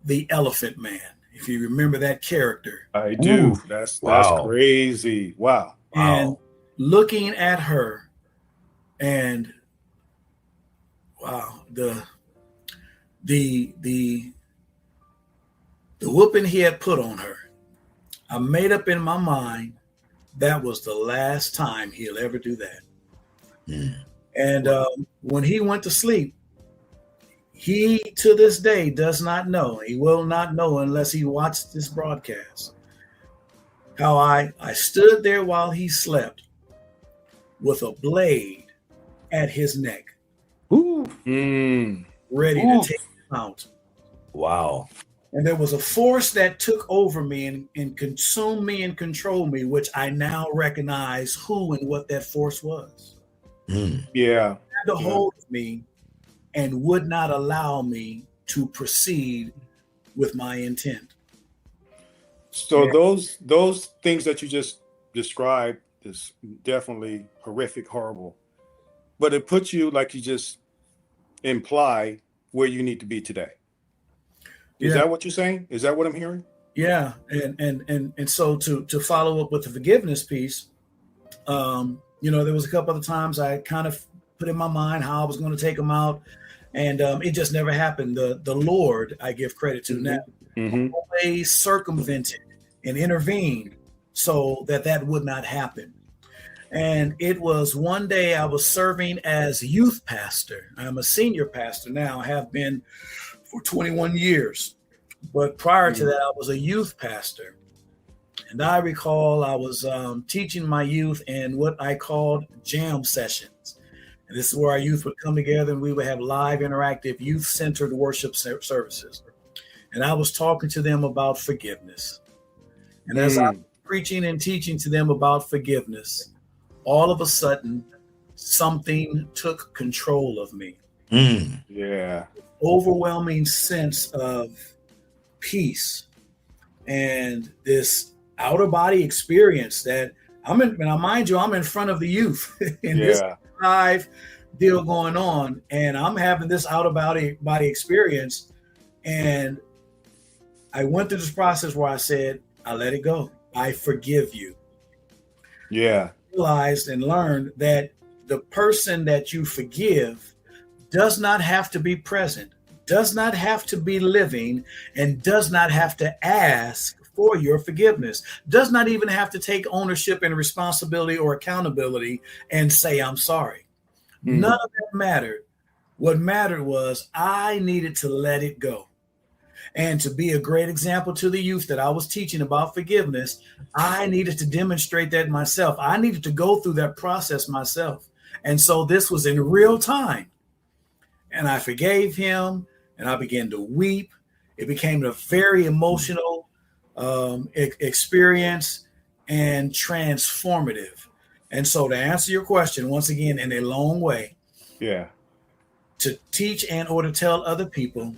the Elephant Man. If you remember that character. I do. Ooh. That's Wow. crazy. Wow. And looking at her, and wow, the whooping he had put on her, I made up in my mind that was the last time he'll ever do that. And when he went to sleep, he to this day does not know, he will not know unless he watched this broadcast, how I stood there while he slept with a blade at his neck, ready to take him out. Wow. And there was a force that took over me and consumed me and controlled me, which I now recognize who and what that force was. Yeah. Had a hold of me and would not allow me to proceed with my intent. So those things that you just described is definitely horrific, horrible, but it puts you, like you just implied, where you need to be today. Is that what you're saying? Is that what I'm hearing? Yeah, and so to follow up with the forgiveness piece, there was a couple other times I kind of put in my mind how I was going to take them out. And it just never happened. The Lord, I give credit to now, Mm-hmm. always circumvented and intervened so that that would not happen. And it was one day I was serving as youth pastor. I'm a senior pastor now, have been for 21 years. But prior to that, I was a youth pastor. And I recall I was teaching my youth in what I called jam sessions. And this is where our youth would come together and we would have live, interactive, youth-centered worship services. And I was talking to them about forgiveness. And as I was preaching and teaching to them about forgiveness, all of a sudden, something took control of me. Yeah. Overwhelming sense of peace and this outer body experience that I'm in. Now, mind you, I'm in front of the youth in this live deal going on, and I'm having this outer body experience. And I went through this process where I said, I let it go. I forgive you. Yeah. Realized and learned that the person that you forgive does not have to be present, does not have to be living, and does not have to ask for your forgiveness, does not even have to take ownership and responsibility or accountability and say, I'm sorry. None of that mattered. What mattered was I needed to let it go. And to be a great example to the youth that I was teaching about forgiveness, I needed to demonstrate that myself. I needed to go through that process myself. And so this was in real time. And I forgave him and I began to weep. It became a very emotional experience and transformative. And so to answer your question, once again, in a long way, to teach and or to tell other people,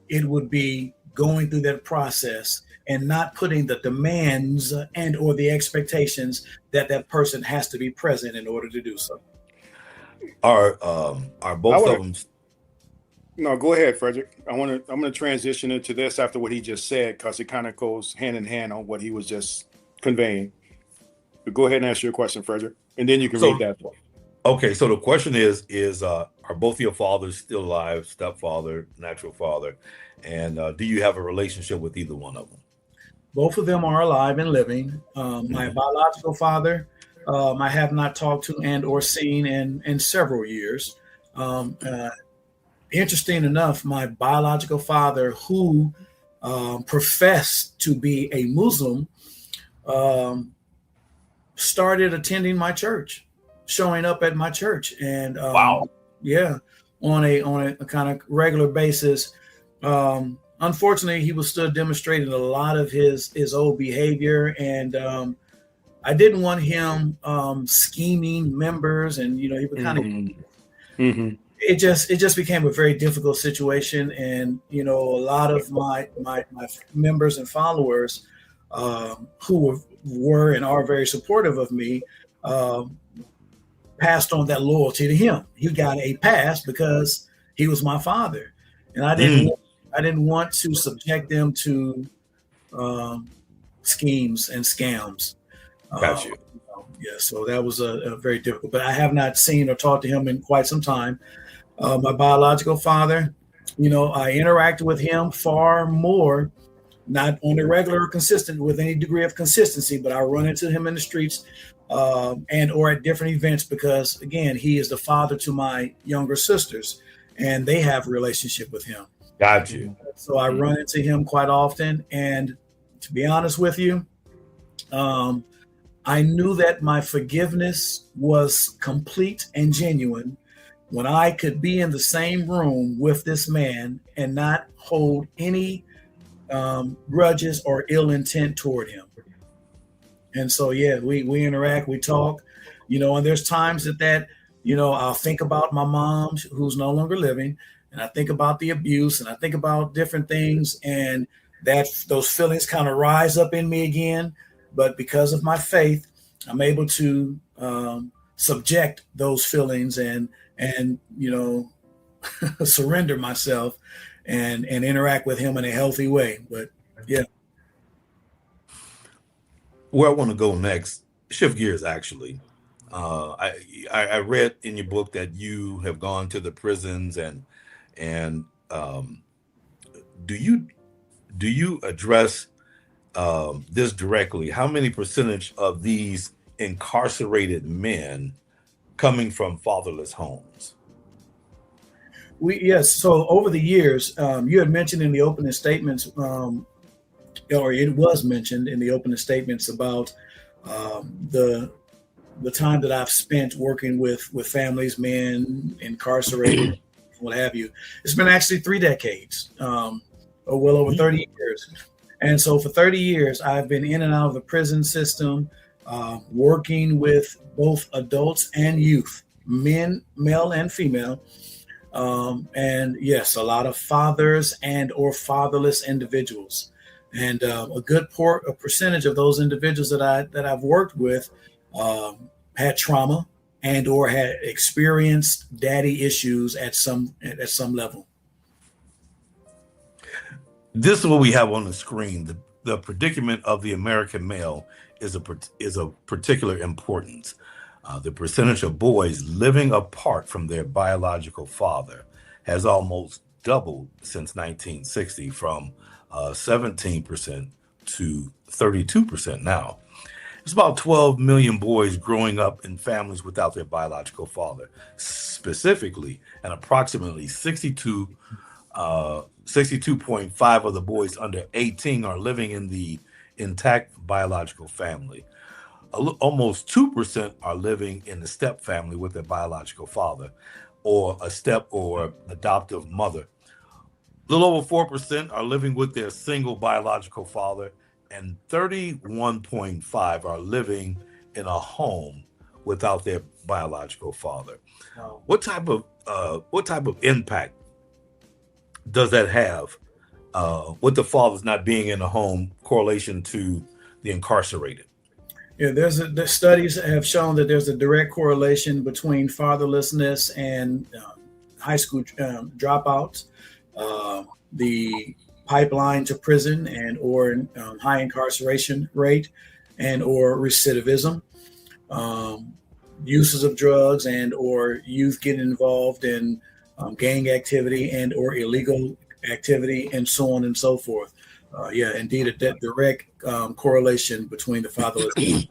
it would be going through that process and not putting the demands and or the expectations that that person has to be present in order to do so. Are both of them? No, go ahead, Frederick. I'm going to transition into this after what he just said, because it kind of goes hand in hand on what he was just conveying. But go ahead and ask your question, Frederick, and then you can read that one. Okay, so the question is are both your fathers still alive, stepfather, natural father? And do you have a relationship with either one of them? Both of them are alive and living. My biological father, I have not talked to and or seen in several years. Interesting enough, my biological father, who professed to be a Muslim, started attending my church, showing up at my church, and on a kind of regular basis. Unfortunately, he was still demonstrating a lot of his old behavior, and I didn't want him scheming members, and he would kind of. It just became a very difficult situation, and a lot of my members and followers who were and are very supportive of me passed on that loyalty to him. He got a pass because he was my father, and I didn't want to subject them to schemes and scams. Gotcha. So that was a very difficult. But I have not seen or talked to him in quite some time. My biological father, I interacted with him far more, not on a regular or consistent with any degree of consistency, but I run into him in the streets and or at different events because, again, he is the father to my younger sisters, and they have a relationship with him. Got you. So I run into him quite often. And to be honest with you, I knew that my forgiveness was complete and genuine when I could be in the same room with this man and not hold any grudges or ill intent toward him. And so, we interact, we talk, and there's times that I'll think about my mom who's no longer living, and I think about the abuse, and I think about different things, and that those feelings kind of rise up in me again. But because of my faith, I'm able to subject those feelings and surrender myself and interact with him in a healthy way. But where I want to go next, shift gears actually. I read in your book that you have gone to the prisons and And do you address this directly? How many percentage of these incarcerated men coming from fatherless homes? Yes. So over the years, you had mentioned in the opening statements, or it was mentioned in the opening statements about the time that I've spent working with families, men incarcerated, what have you. It's been actually 3 decades, or well over 30 years. And so for 30 years, I've been in and out of the prison system, working with both adults and youth, men, male and female. And yes, a lot of fathers and or fatherless individuals. And a good percentage of those individuals that I've worked with had trauma and or had experienced daddy issues at some level. This is what we have on the screen. The predicament of the American male is of particular importance. The percentage of boys living apart from their biological father has almost doubled since 1960, from 17% to 32% now. It's about 12 million boys growing up in families without their biological father, specifically, and approximately 62.5 of the boys under 18 are living in the intact biological family. Almost 2% are living in the step family with their biological father, or a step or adoptive mother. A little over 4% are living with their single biological father, and 31.5 are living in a home without their biological father. Wow. What type of impact does that have with the fathers not being in a home, correlation to the incarcerated? Yeah, the studies have shown that there's a direct correlation between fatherlessness and high school dropouts, the pipeline to prison and or high incarceration rate and or recidivism, uses of drugs and or youth getting involved in gang activity and or illegal activity, and so on and so forth. Yeah, indeed, a direct correlation between the fatherless and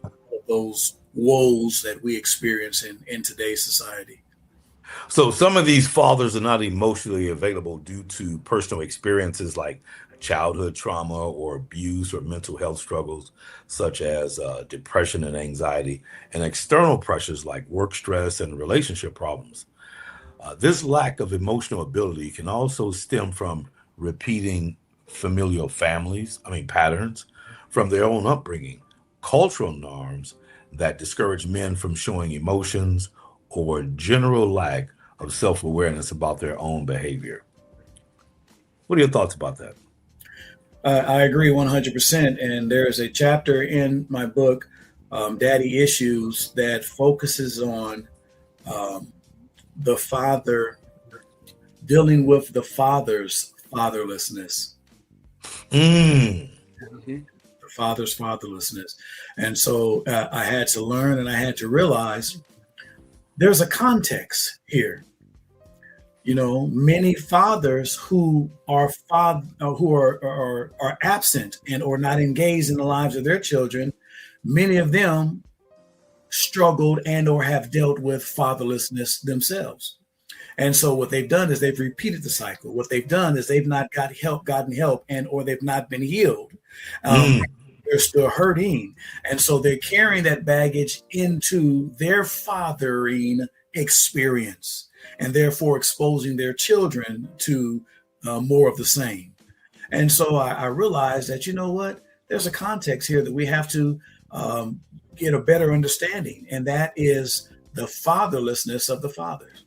those woes that we experience in today's society. So some of these fathers are not emotionally available due to personal experiences like childhood trauma or abuse or mental health struggles, such as depression and anxiety, and external pressures like work stress and relationship problems. This lack of emotional ability can also stem from repeating familial patterns from their own upbringing, cultural norms that discourage men from showing emotions, or general lack of self-awareness about their own behavior. What are your thoughts about that? I agree 100%. And there is a chapter in my book, Daddy Issues, that focuses on the father, dealing with the father's fatherlessness. The father's fatherlessness. And so I had to learn and I had to realize there's a context here. You know, many fathers who are absent and or not engaged in the lives of their children, many of them struggled and or have dealt with fatherlessness themselves. And so what they've done is they've repeated the cycle. What they've done is they've not gotten help, and or they've not been healed. They're still hurting. And so they're carrying that baggage into their fathering experience, and therefore exposing their children to more of the same. And so I realized that, you know what, there's a context here that we have to get a better understanding, and that is the fatherlessness of the fathers.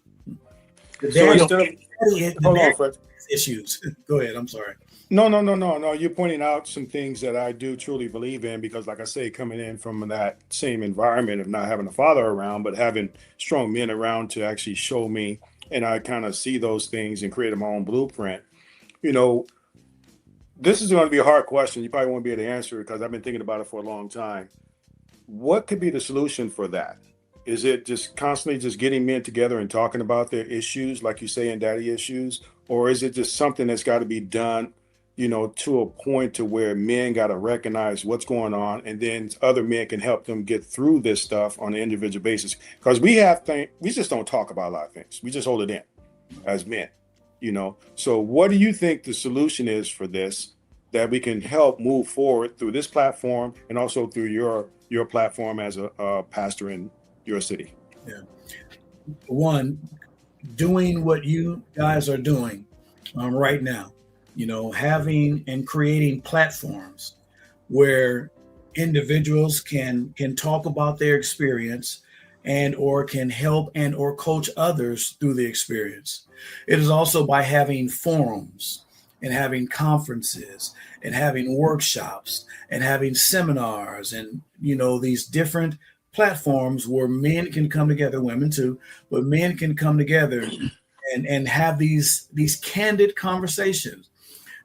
Hold on, Fred. Issues. Go ahead. I'm sorry. No. You're pointing out some things that I do truly believe in, because, like I say, coming in from that same environment of not having a father around, but having strong men around to actually show me, and I kind of see those things and create my own blueprint. You know, this is going to be a hard question. You probably won't be able to answer it because I've been thinking about it for a long time. What could be the solution for that? Is it just constantly just getting men together and talking about their issues, like you say, in daddy issues? Or is it just something that's got to be done, to a point to where men got to recognize what's going on, and then other men can help them get through this stuff on an individual basis? Because we just don't talk about a lot of things. We just hold it in as men, So what do you think the solution is for this, that we can help move forward through this platform and also through your platform as a pastor in your city? Yeah. One, doing what you guys are doing right now, having and creating platforms where individuals can talk about their experience and or can help and or coach others through the experience. It is also by having forums and having conferences and having workshops and having seminars and, these different platforms where men can come together, women too, but men can come together and have these candid conversations.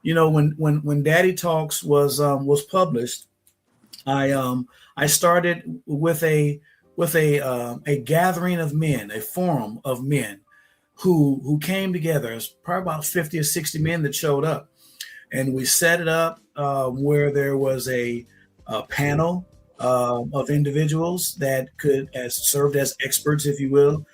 When Daddy Talks was published, I started with a gathering of men, a forum of men who came together. It's probably about 50 or 60 men that showed up, and we set it up where there was a panel of individuals that could served as experts, if you will.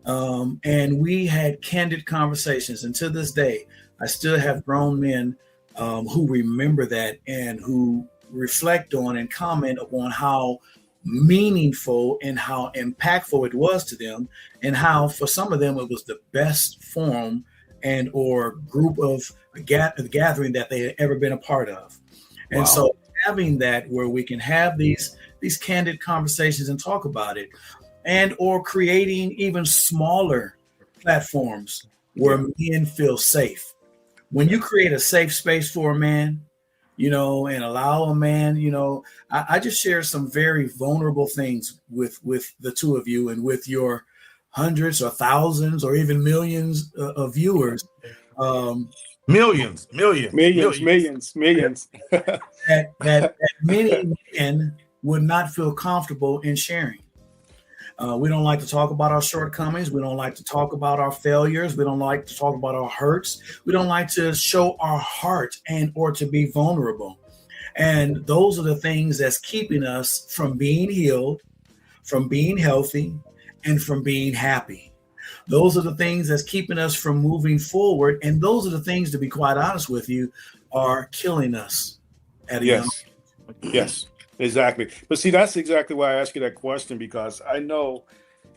And we had candid conversations. And to this day, I still have grown men who remember that and who reflect on and comment upon how meaningful and how impactful it was to them, and how for some of them it was the best forum and or group of gathering that they had ever been a part of. Wow. And so having that where we can have these candid conversations and talk about it, and or creating even smaller platforms where men feel safe. When you create a safe space for a man, and allow a man, I just share some very vulnerable things with the two of you and with your hundreds or thousands or even millions of viewers. Millions. that many men would not feel comfortable in sharing. We don't like to talk about our shortcomings. We don't like to talk about our failures. We don't like to talk about our hurts. We don't like to show our heart and or to be vulnerable. And those are the things that's keeping us from being healed, from being healthy, and from being happy. Those are the things that's keeping us from moving forward. And those are the things, to be quite honest with you, are killing us at a young age. Yes. Exactly. But see, that's exactly why I asked you that question, because I know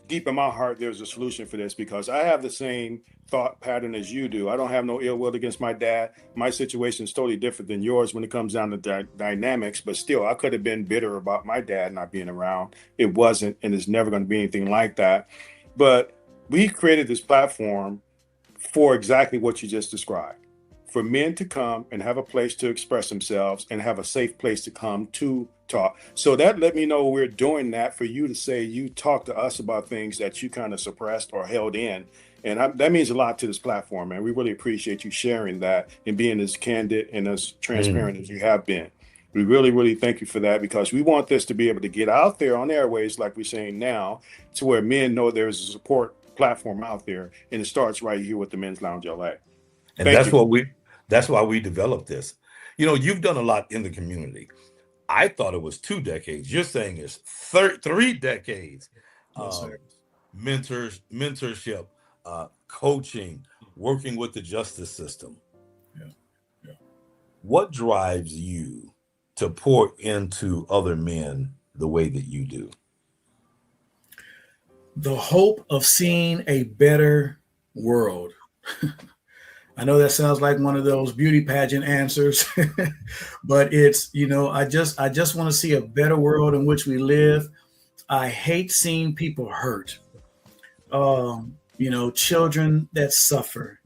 deep in my heart there's a solution for this, because I have the same thought pattern as you do. I don't have no ill will against my dad. My situation is totally different than yours when it comes down to dynamics, but still I could have been bitter about my dad not being around. It wasn't, and it's never going to be anything like that. But we created this platform for exactly what you just described, for men to come and have a place to express themselves and have a safe place to come to talk. So that let me know we're doing that for you to say you talk to us about things that you kind of suppressed or held in. And that means a lot to this platform, man. We really appreciate you sharing that and being as candid and as transparent as you have been. We really, really thank you for that, because we want this to be able to get out there on airways, like we're saying now, to where men know there's a support platform out there, and it starts right here with the Men's Lounge LA. And that's why we developed this. You've done a lot in the community. I thought it was 2 decades. You're saying it's 3 decades. Yes, sir. Mentorship, coaching, working with the justice system. Yeah. What drives you to pour into other men the way that you do? The hope of seeing a better world. I know that sounds like one of those beauty pageant answers, but it's, I just want to see a better world in which we live. I hate seeing people hurt. Children that suffer,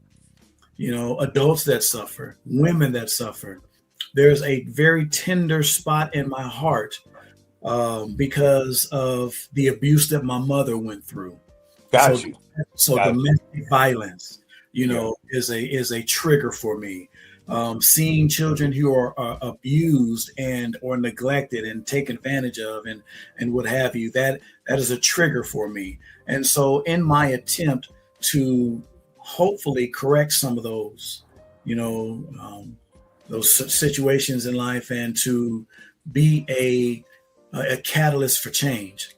adults that suffer, women that suffer. There's a very tender spot in my heart because of the abuse that my mother went through. So domestic violence, is a trigger for me. seeing children who are abused and or neglected and taken advantage of and what have you, that is a trigger for me. And so in my attempt to hopefully correct some of those, those situations in life and to be a catalyst for change,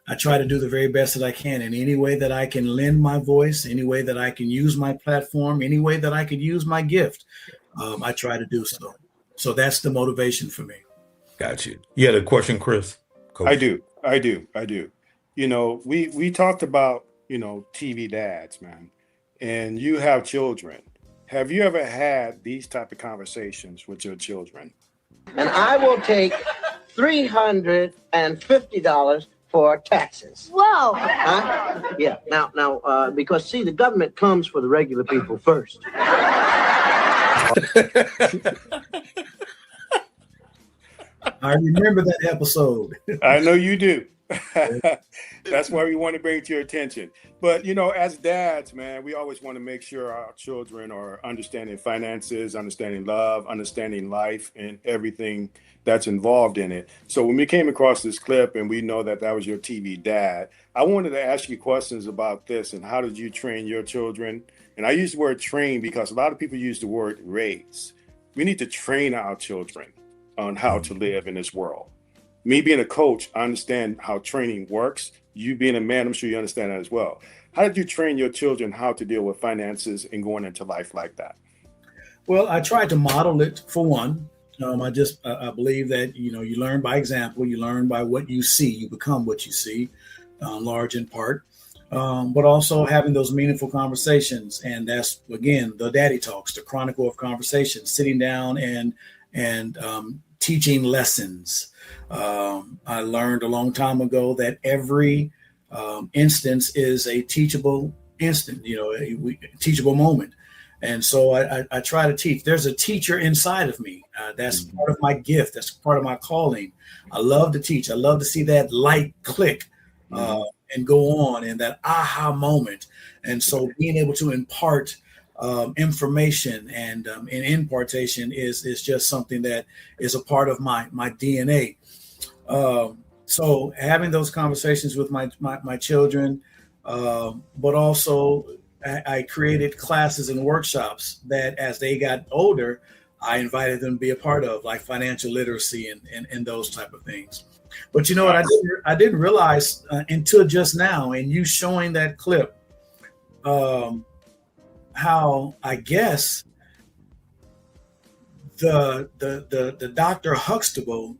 I try to do the very best that I can in any way that I can lend my voice, any way that I can use my platform, any way that I could use my gift. I try to do so. So that's the motivation for me. Got you. You had a question, Chris? Coach? I do. We talked about, TV dads, man, and you have children. Have you ever had these type of conversations with your children? And I will take $350 for taxes. Whoa. Huh? Yeah. Now, because see, the government comes for the regular people first. I remember that episode. I know you do. That's why we want to bring it to your attention. But, as dads, man, we always want to make sure our children are understanding finances, understanding love, understanding life, and everything that's involved in it. So when we came across this clip and we know that was your TV dad, I wanted to ask you questions about this and how did you train your children? And I use the word train because a lot of people use the word raise. We need to train our children on how to live in this world. Me being a coach, I understand how training works. You being a man, I'm sure you understand that as well. How did you train your children how to deal with finances and going into life like that? Well, I tried to model it for one. I believe that, you learn by example, you learn by what you see, you become what you see, large in part, but also having those meaningful conversations. And that's, again, the daddy talks, the chronicle of conversations, sitting down and teaching lessons. I learned a long time ago that every instance is a teachable instant, a teachable moment. And so I try to teach. There's a teacher inside of me. That's part of my gift. That's part of my calling. I love to teach. I love to see that light click and go on in that aha moment. And so being able to impart information and impartation is just something that is a part of my DNA. So having those conversations with my children, but also I created classes and workshops that as they got older, I invited them to be a part of, like financial literacy and those type of things. But you know what I didn't realize until just now, and you showing that clip, how I guess the Dr. Huxtable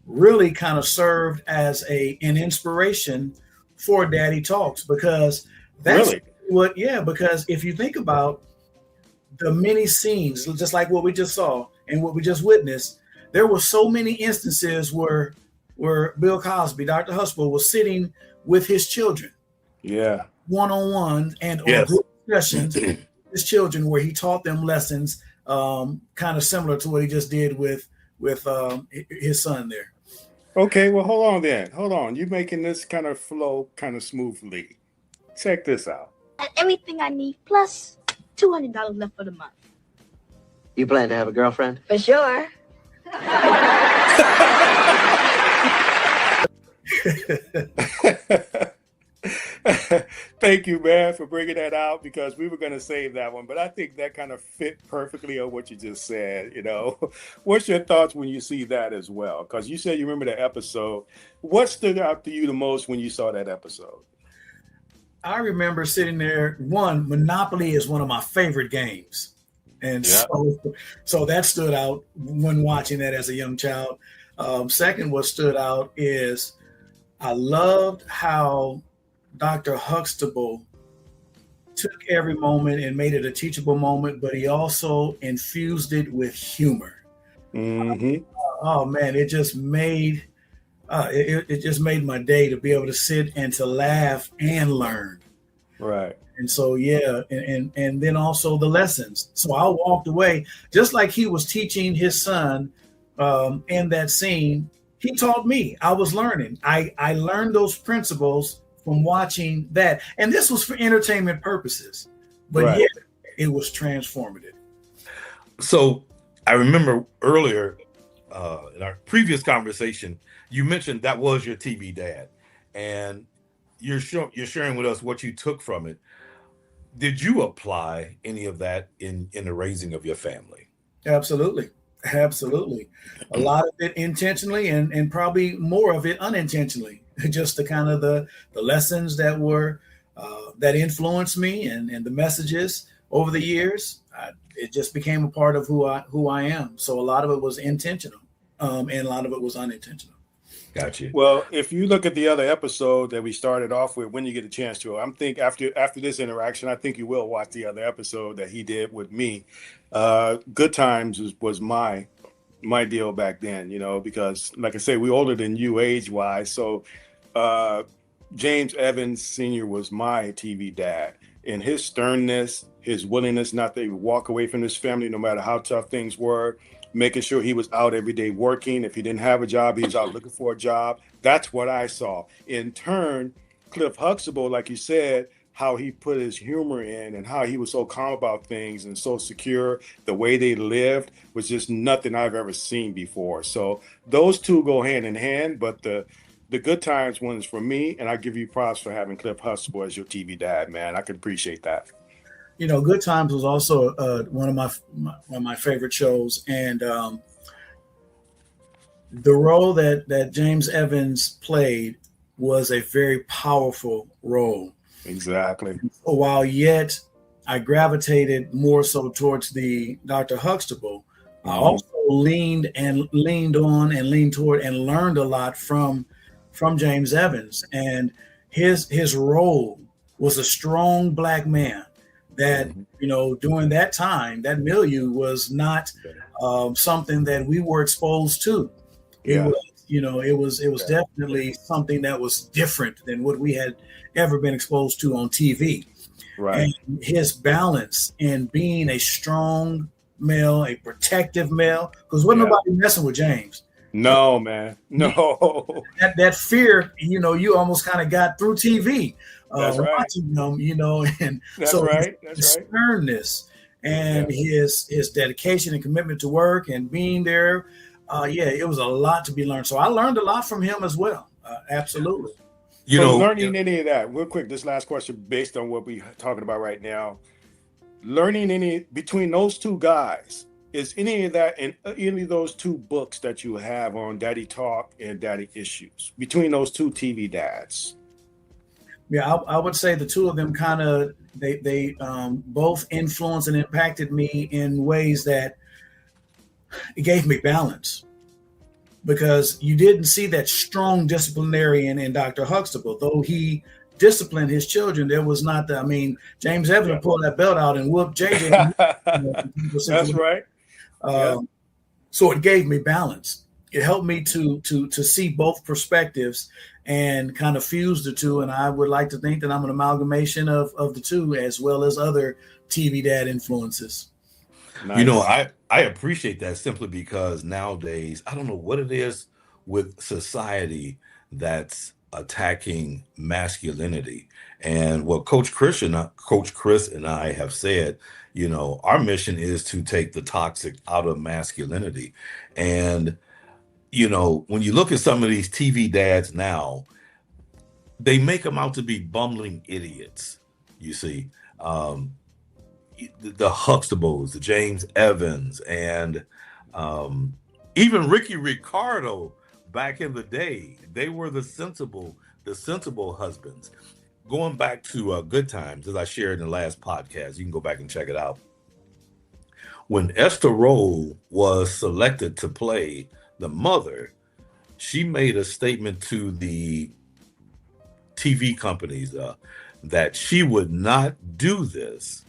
really kind of served as an inspiration for Daddy Talks, because that's really because if you think about the many scenes, just like what we just saw and what we just witnessed, there were so many instances where Bill Cosby, Dr. Huxtable, was sitting with his children, one-on-one and on group discussions with his children, where he taught them lessons, kind of similar to what he just did with his son there. Okay, well, hold on then. Hold on. You're making this kind of flow kind of smoothly. Check this out. Everything I need, plus $200 left for the month. You plan to have a girlfriend? For sure. Thank you, man, for bringing that out, because we were going to save that one, but I think that kind of fit perfectly on what you just said. What's your thoughts when you see that as well? Because you said you remember the episode. What stood out to you the most when you saw that episode? I remember sitting there. One, Monopoly is one of my favorite games. And so that stood out when watching that as a young child. Second, what stood out is I loved how Dr. Huxtable took every moment and made it a teachable moment, but he also infused it with humor. Mm-hmm. Oh man, it just made it just made my day to be able to sit and to laugh and learn. Right. And so and then also the lessons. So I walked away just like he was teaching his son in that scene. He taught me. I was learning. I learned those principles from watching that. And this was for entertainment purposes, but yet it was transformative. So I remember earlier in our previous conversation, you mentioned that was your TV dad, and you're sharing with us what you took from it. Did you apply any of that in the raising of your family? Absolutely. Absolutely. A lot of it intentionally and probably more of it unintentionally. Just the kind of the lessons that were that influenced me and the messages over the years. It just became a part of who I am. So a lot of it was intentional, and a lot of it was unintentional. Got you. Well, if you look at the other episode that we started off with, when you get a chance to, I'm think after this interaction, I think you will watch the other episode that he did with me. Good Times was my deal back then, because like I say, we're older than you age wise. So James Evans Sr. was my TV dad, and his sternness, his willingness not to walk away from his family, no matter how tough things were, making sure he was out every day working. If he didn't have a job, he was out looking for a job. That's what I saw. In turn, Cliff Huxtable, like you said, how he put his humor in and how he was so calm about things and so secure, the way they lived was just nothing I've ever seen before. So those two go hand in hand, but the Good Times one is for me, and I give you props for having Cliff Huxtable as your TV dad, man. I can appreciate that. Good Times was also one of my favorite shows, and the role that James Evans played was a very powerful role. Exactly. While yet I gravitated more so towards the Dr. Huxtable, I also leaned on and leaned toward and learned a lot from James Evans, and his role was a strong black man that, during that time, that milieu was not something that we were exposed to. It was definitely something that was different than what we had ever been exposed to on TV. Right. And his balance in being a strong male, a protective male, because wasn't nobody messing with James. No, man. No. That fear, you almost kind of got through TV. That's right. Watching them, and That's so right. his sternness and his dedication and commitment to work and being there, it was a lot to be learned. So I learned a lot from him as well. Absolutely. Learning any of that, real quick, this last question based on what we're talking about right now, learning any between those two guys, is any of that in any of those two books that you have on Daddy Talk and Daddy Issues, between those two TV dads? Yeah, I would say the two of them kind of they both influenced and impacted me in ways that it gave me balance, because you didn't see that strong disciplinarian in Dr. Huxtable. Though he disciplined his children, there was not James Evans pulled that belt out and whooped JJ. That's right. So it gave me balance. It helped me to see both perspectives and kind of fuse the two. And I would like to think that I'm an amalgamation of the two, as well as other TV dad influences. Nice. I appreciate that simply because nowadays, I don't know what it is with society that's attacking masculinity. And what Coach Chris and I have said, our mission is to take the toxic out of masculinity. And, when you look at some of these TV dads now, they make them out to be bumbling idiots, you see. The Huxtables, the James Evans, and even Ricky Ricardo back in the day, they were the sensible husbands. Going back to Good Times, as I shared in the last podcast, you can go back and check it out. When Esther Rolle was selected to play the mother, she made a statement to the TV companies that she would not do this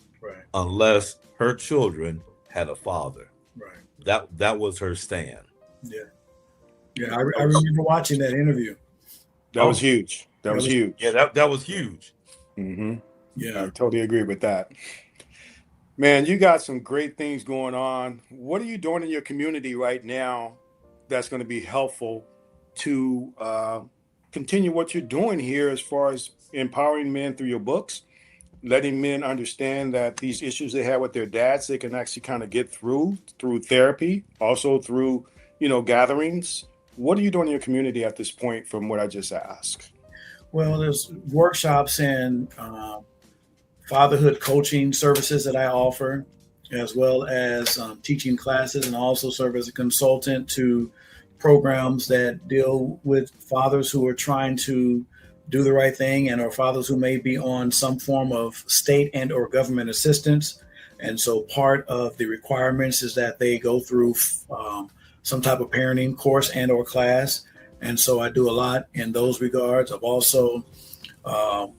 unless her children had a father. Right. That was her stand. Yeah. I remember watching that interview. That was huge. That was huge. Yeah, that was huge. Mm-hmm. Yeah, I totally agree with that. Man, you got some great things going on. What are you doing in your community right now that's going to be helpful to continue what you're doing here as far as empowering men through your books letting men understand that these issues they have with their dads, they can actually kind of get through therapy, also through, gatherings. What are you doing in your community at this point from what I just asked? Well, there's workshops and fatherhood coaching services that I offer, as well as teaching classes, and also serve as a consultant to programs that deal with fathers who are trying to do the right thing and or fathers who may be on some form of state and or government assistance. And so part of the requirements is that they go through some type of parenting course and or class. And so I do a lot in those regards. I've also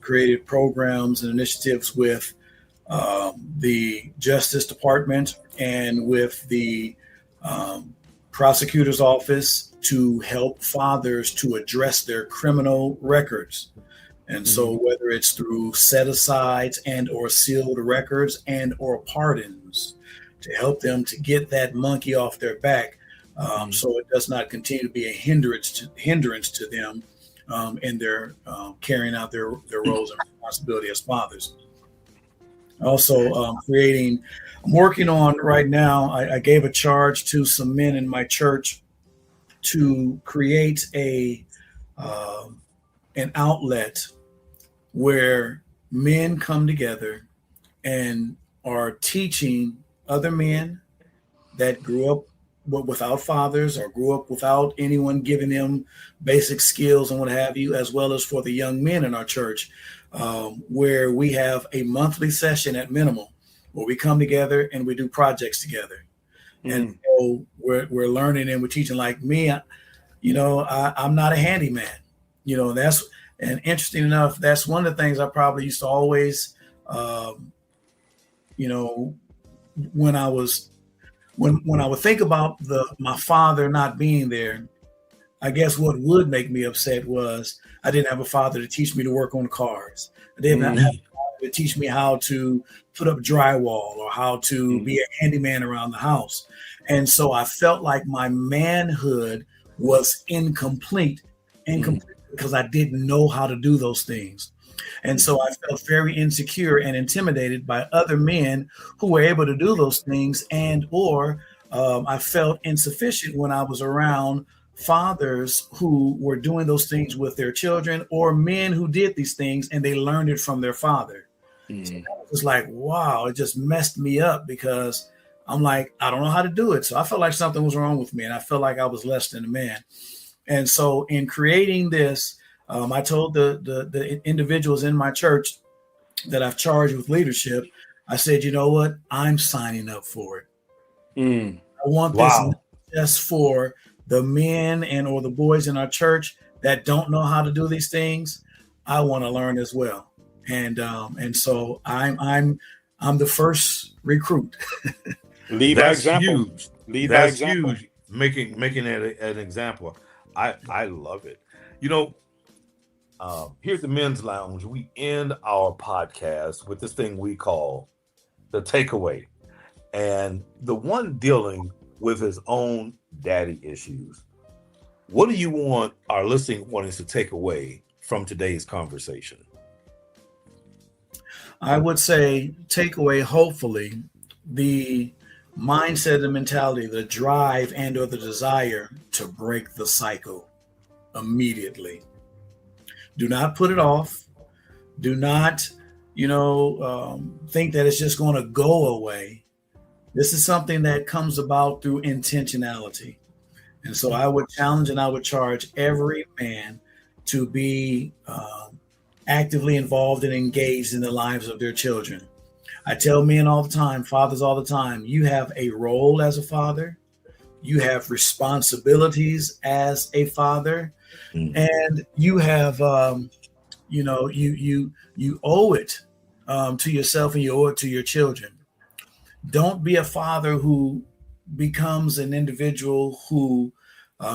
created programs and initiatives with the Justice Department and with the prosecutor's office to help fathers to address their criminal records. And so whether it's through set-asides and or sealed records and or pardons to help them to get that monkey off their back, so it does not continue to be a hindrance to them in their carrying out their roles and responsibility as fathers. Also I'm working on right now, I gave a charge to some men in my church to create an outlet where men come together and are teaching other men that grew up without fathers or grew up without anyone giving them basic skills and what have you, as well as for the young men in our church, where we have a monthly session at minimum where we come together and we do projects together. And so we're learning and we're teaching. Like me, I'm not a handyman, and interesting enough, that's one of the things I probably used to always, when I would think about my father not being there, I guess what would make me upset was I didn't have a father to teach me to work on cars. I didn't have a father to teach me how to put up drywall or how to be a handyman around the house. And so I felt like my manhood was incomplete because I didn't know how to do those things. And so I felt very insecure and intimidated by other men who were able to do those things, and or I felt insufficient when I was around fathers who were doing those things with their children, or men who did these things and they learned it from their father. So it was like, wow, it just messed me up because I'm like, I don't know how to do it. So I felt like something was wrong with me, and I felt like I was less than a man. And so in creating this, I told the individuals in my church that I've charged with leadership, I said, you know what? I'm signing up for it. I want this not just for the men and or the boys in our church that don't know how to do these things. I want to learn as well. And so I'm the first recruit. Lead by example. Huge. Lead by That's example. huge. Making it an example. I love it. Here at the Men's Lounge, we end our podcast with this thing we call the takeaway. And the one dealing with his own daddy issues. What do you want our listening audience to take away from today's conversation? I would say take away, hopefully, the mindset and mentality, the drive and or the desire to break the cycle immediately. Do not put it off. Do not, think that it's just going to go away. This is something that comes about through intentionality. And so I would challenge and I would charge every man to be actively involved and engaged in the lives of their children. I tell men all the time, fathers all the time, you have a role as a father. You have responsibilities as a father. And you have, you owe it to yourself and you owe it to your children. Don't be a father who becomes an individual who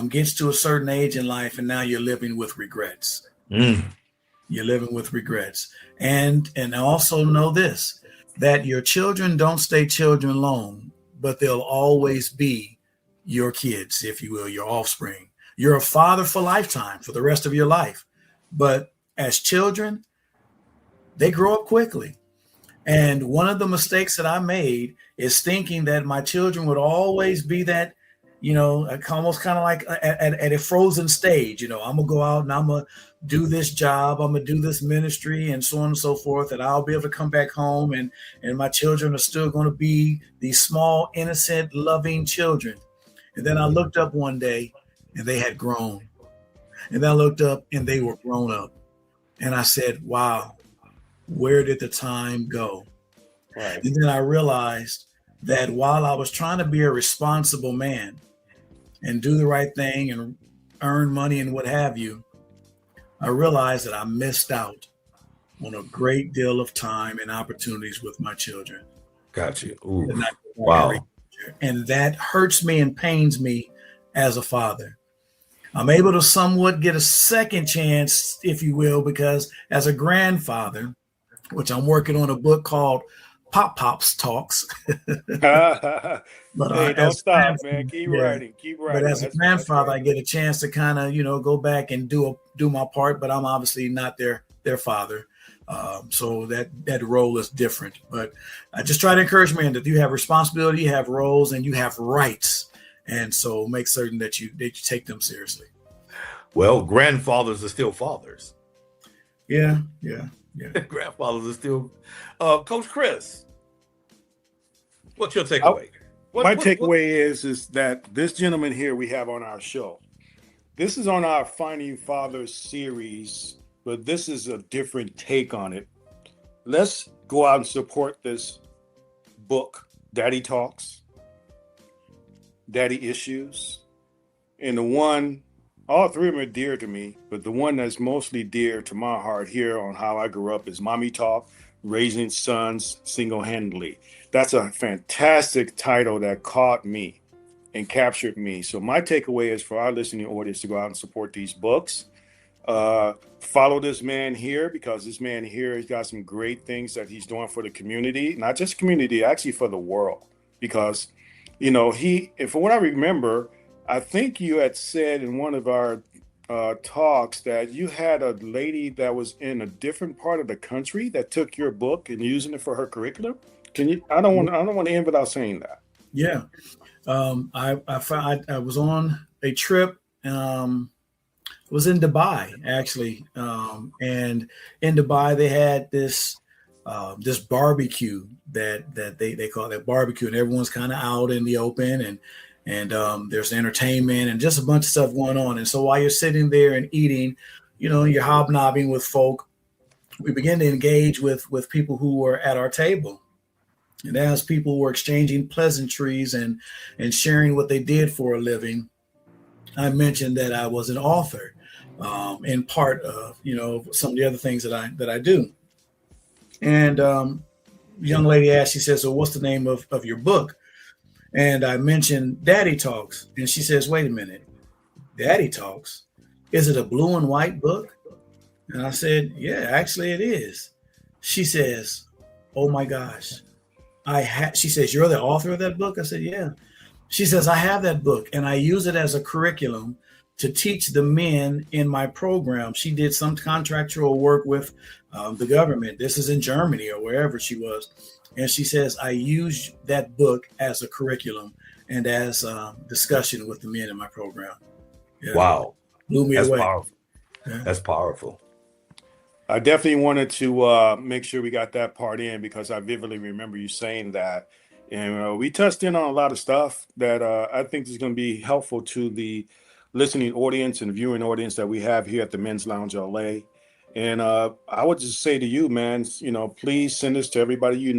gets to a certain age in life and now you're living with regrets. You're living with regrets. And also know this, that your children don't stay children long, but they'll always be your kids, if you will, your offspring. You're a father for lifetime, for the rest of your life. But as children, they grow up quickly. And one of the mistakes that I made is thinking that my children would always be that, almost kind of like at a frozen stage. I'm gonna go out and I'm gonna do this job, I'm gonna do this ministry, and so on and so forth, and I'll be able to come back home, and my children are still going to be these small, innocent, loving children. And then I looked up one day and they had grown, and then I looked up and they were grown up, and I said, wow, where did the time go? Right. And then I realized that while I was trying to be a responsible man and do the right thing and earn money and what have you, I realized that I missed out on a great deal of time and opportunities with my children. Got you. Ooh. And Wow. And that hurts me and pains me as a father. I'm able to somewhat get a second chance, if you will, because as a grandfather, which I'm working on a book called Pops Talks. But Hey, don't stop, man. Keep writing. But as a grandfather, I get a chance to kind of, go back and do my part. But I'm obviously not their father, so that role is different. But I just try to encourage men that you have responsibility, you have roles, and you have rights, and so make certain that you take them seriously. Well, grandfathers are still fathers. Yeah. Grandfathers are still. Coach Chris, what's your takeaway? My takeaway is that this gentleman here we have on our show, this is on our Finding Fathers series, but this is a different take on it. Let's go out and support this book, Daddy Talks, Daddy Issues. And all three of them are dear to me, but the one that's mostly dear to my heart here on how I grew up is Mommy Talk, Raising Sons Single-Handedly. That's a fantastic title that caught me and captured me. So my takeaway is for our listening audience to go out and support these books. Follow this man here, because this man here has got some great things that he's doing for the community, not just community, actually for the world. Because, for what I remember, I think you had said in one of our talks that you had a lady that was in a different part of the country that took your book and using it for her curriculum. Can you? I don't want to end without saying that. Yeah, I was on a trip. It was in Dubai actually, and in Dubai they had this barbecue that they call it barbecue, and everyone's kind of out in the open, and there's entertainment and just a bunch of stuff going on. And so while you're sitting there and eating, you're hobnobbing with folk, we begin to engage with people who were at our table. And as people were exchanging pleasantries and sharing what they did for a living, I mentioned that I was an author, in part of, some of the other things that I do. And the young lady asked, she says, so what's the name of your book? And I mentioned Daddy Talks. And she says, wait a minute, Daddy Talks? Is it a blue and white book? And I said, yeah, actually it is. She says, oh my gosh. She says, you're the author of that book? I said, yeah. She says, I have that book and I use it as a curriculum to teach the men in my program. She did some contractual work with the government. This is in Germany or wherever she was. And she says, I use that book as a curriculum and as discussion with the men in my program. Yeah. Wow. Blew me That's away. powerful. Yeah. That's powerful. I definitely wanted to make sure we got that part in, because I vividly remember you saying that. And we touched in on a lot of stuff that I think is going to be helpful to the listening audience and viewing audience that we have here at the Men's Lounge LA. And I would just say to you, man, please send this to everybody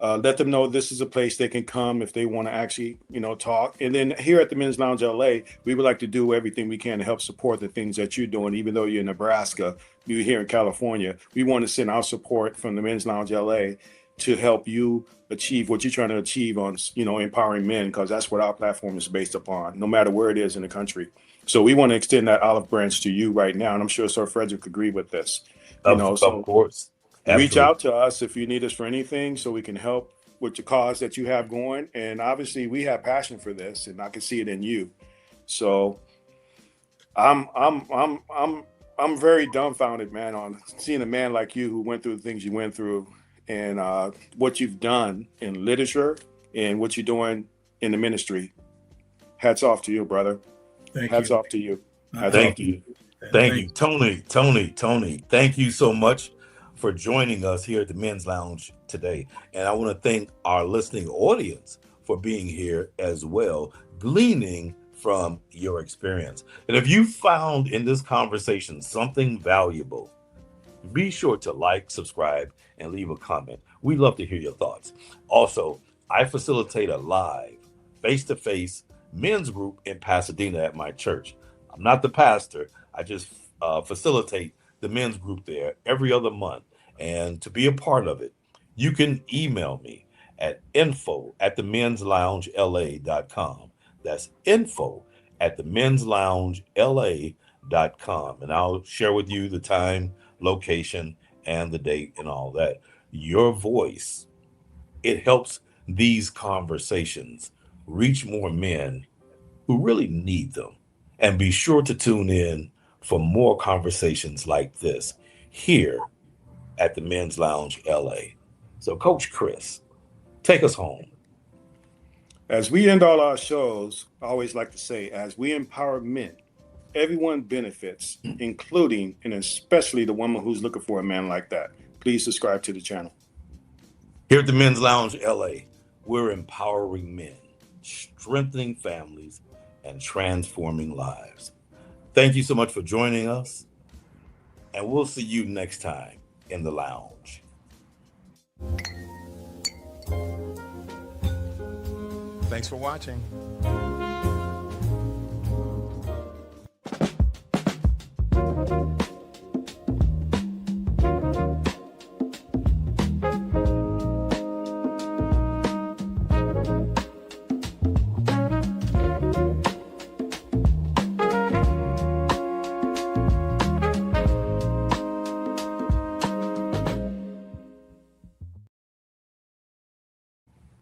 let them know this is a place they can come if they want to actually, talk. And then here at the Men's Lounge LA, we would like to do everything we can to help support the things that you're doing. Even though you're in Nebraska, you're here in California, we want to send our support from the Men's Lounge LA to help you achieve what you're trying to achieve on, empowering men, because that's what our platform is based upon, no matter where it is in the country. So we want to extend that olive branch to you right now. And I'm sure Sir Frederick agree with this. Of course. Absolutely. Reach out to us if you need us for anything, so we can help with the cause that you have going. And obviously we have passion for this, and I can see it in you. So I'm very dumbfounded, man, on seeing a man like you who went through the things you went through and what you've done in literature and what you're doing in the ministry. Hats off to you, brother. Hats off to you. Hats Thank off to you. Thank you. Tony. Thank you so much for joining us here at the Men's Lounge today. And I want to thank our listening audience for being here as well, gleaning from your experience. And if you found in this conversation something valuable, be sure to like, subscribe, and leave a comment. We'd love to hear your thoughts. Also, I facilitate a live, face-to-face men's group in Pasadena at my church. I'm not the pastor. I just facilitate the men's group there every other month. And to be a part of it, you can email me at info@themensloungela.com. That's info@themensloungela.com. And I'll share with you the time, location, and the date and all that. Your voice, it helps these conversations reach more men who really need them. And be sure to tune in for more conversations like this here at the Men's Lounge LA. So, Coach Chris, take us home. As we end all our shows, I always like to say, as we empower men, everyone benefits, including and especially the woman who's looking for a man like that. Please subscribe to the channel. Here at the Men's Lounge LA, we're empowering men, strengthening families, and transforming lives. Thank you so much for joining us, and we'll see you next time in the lounge. Thanks for watching.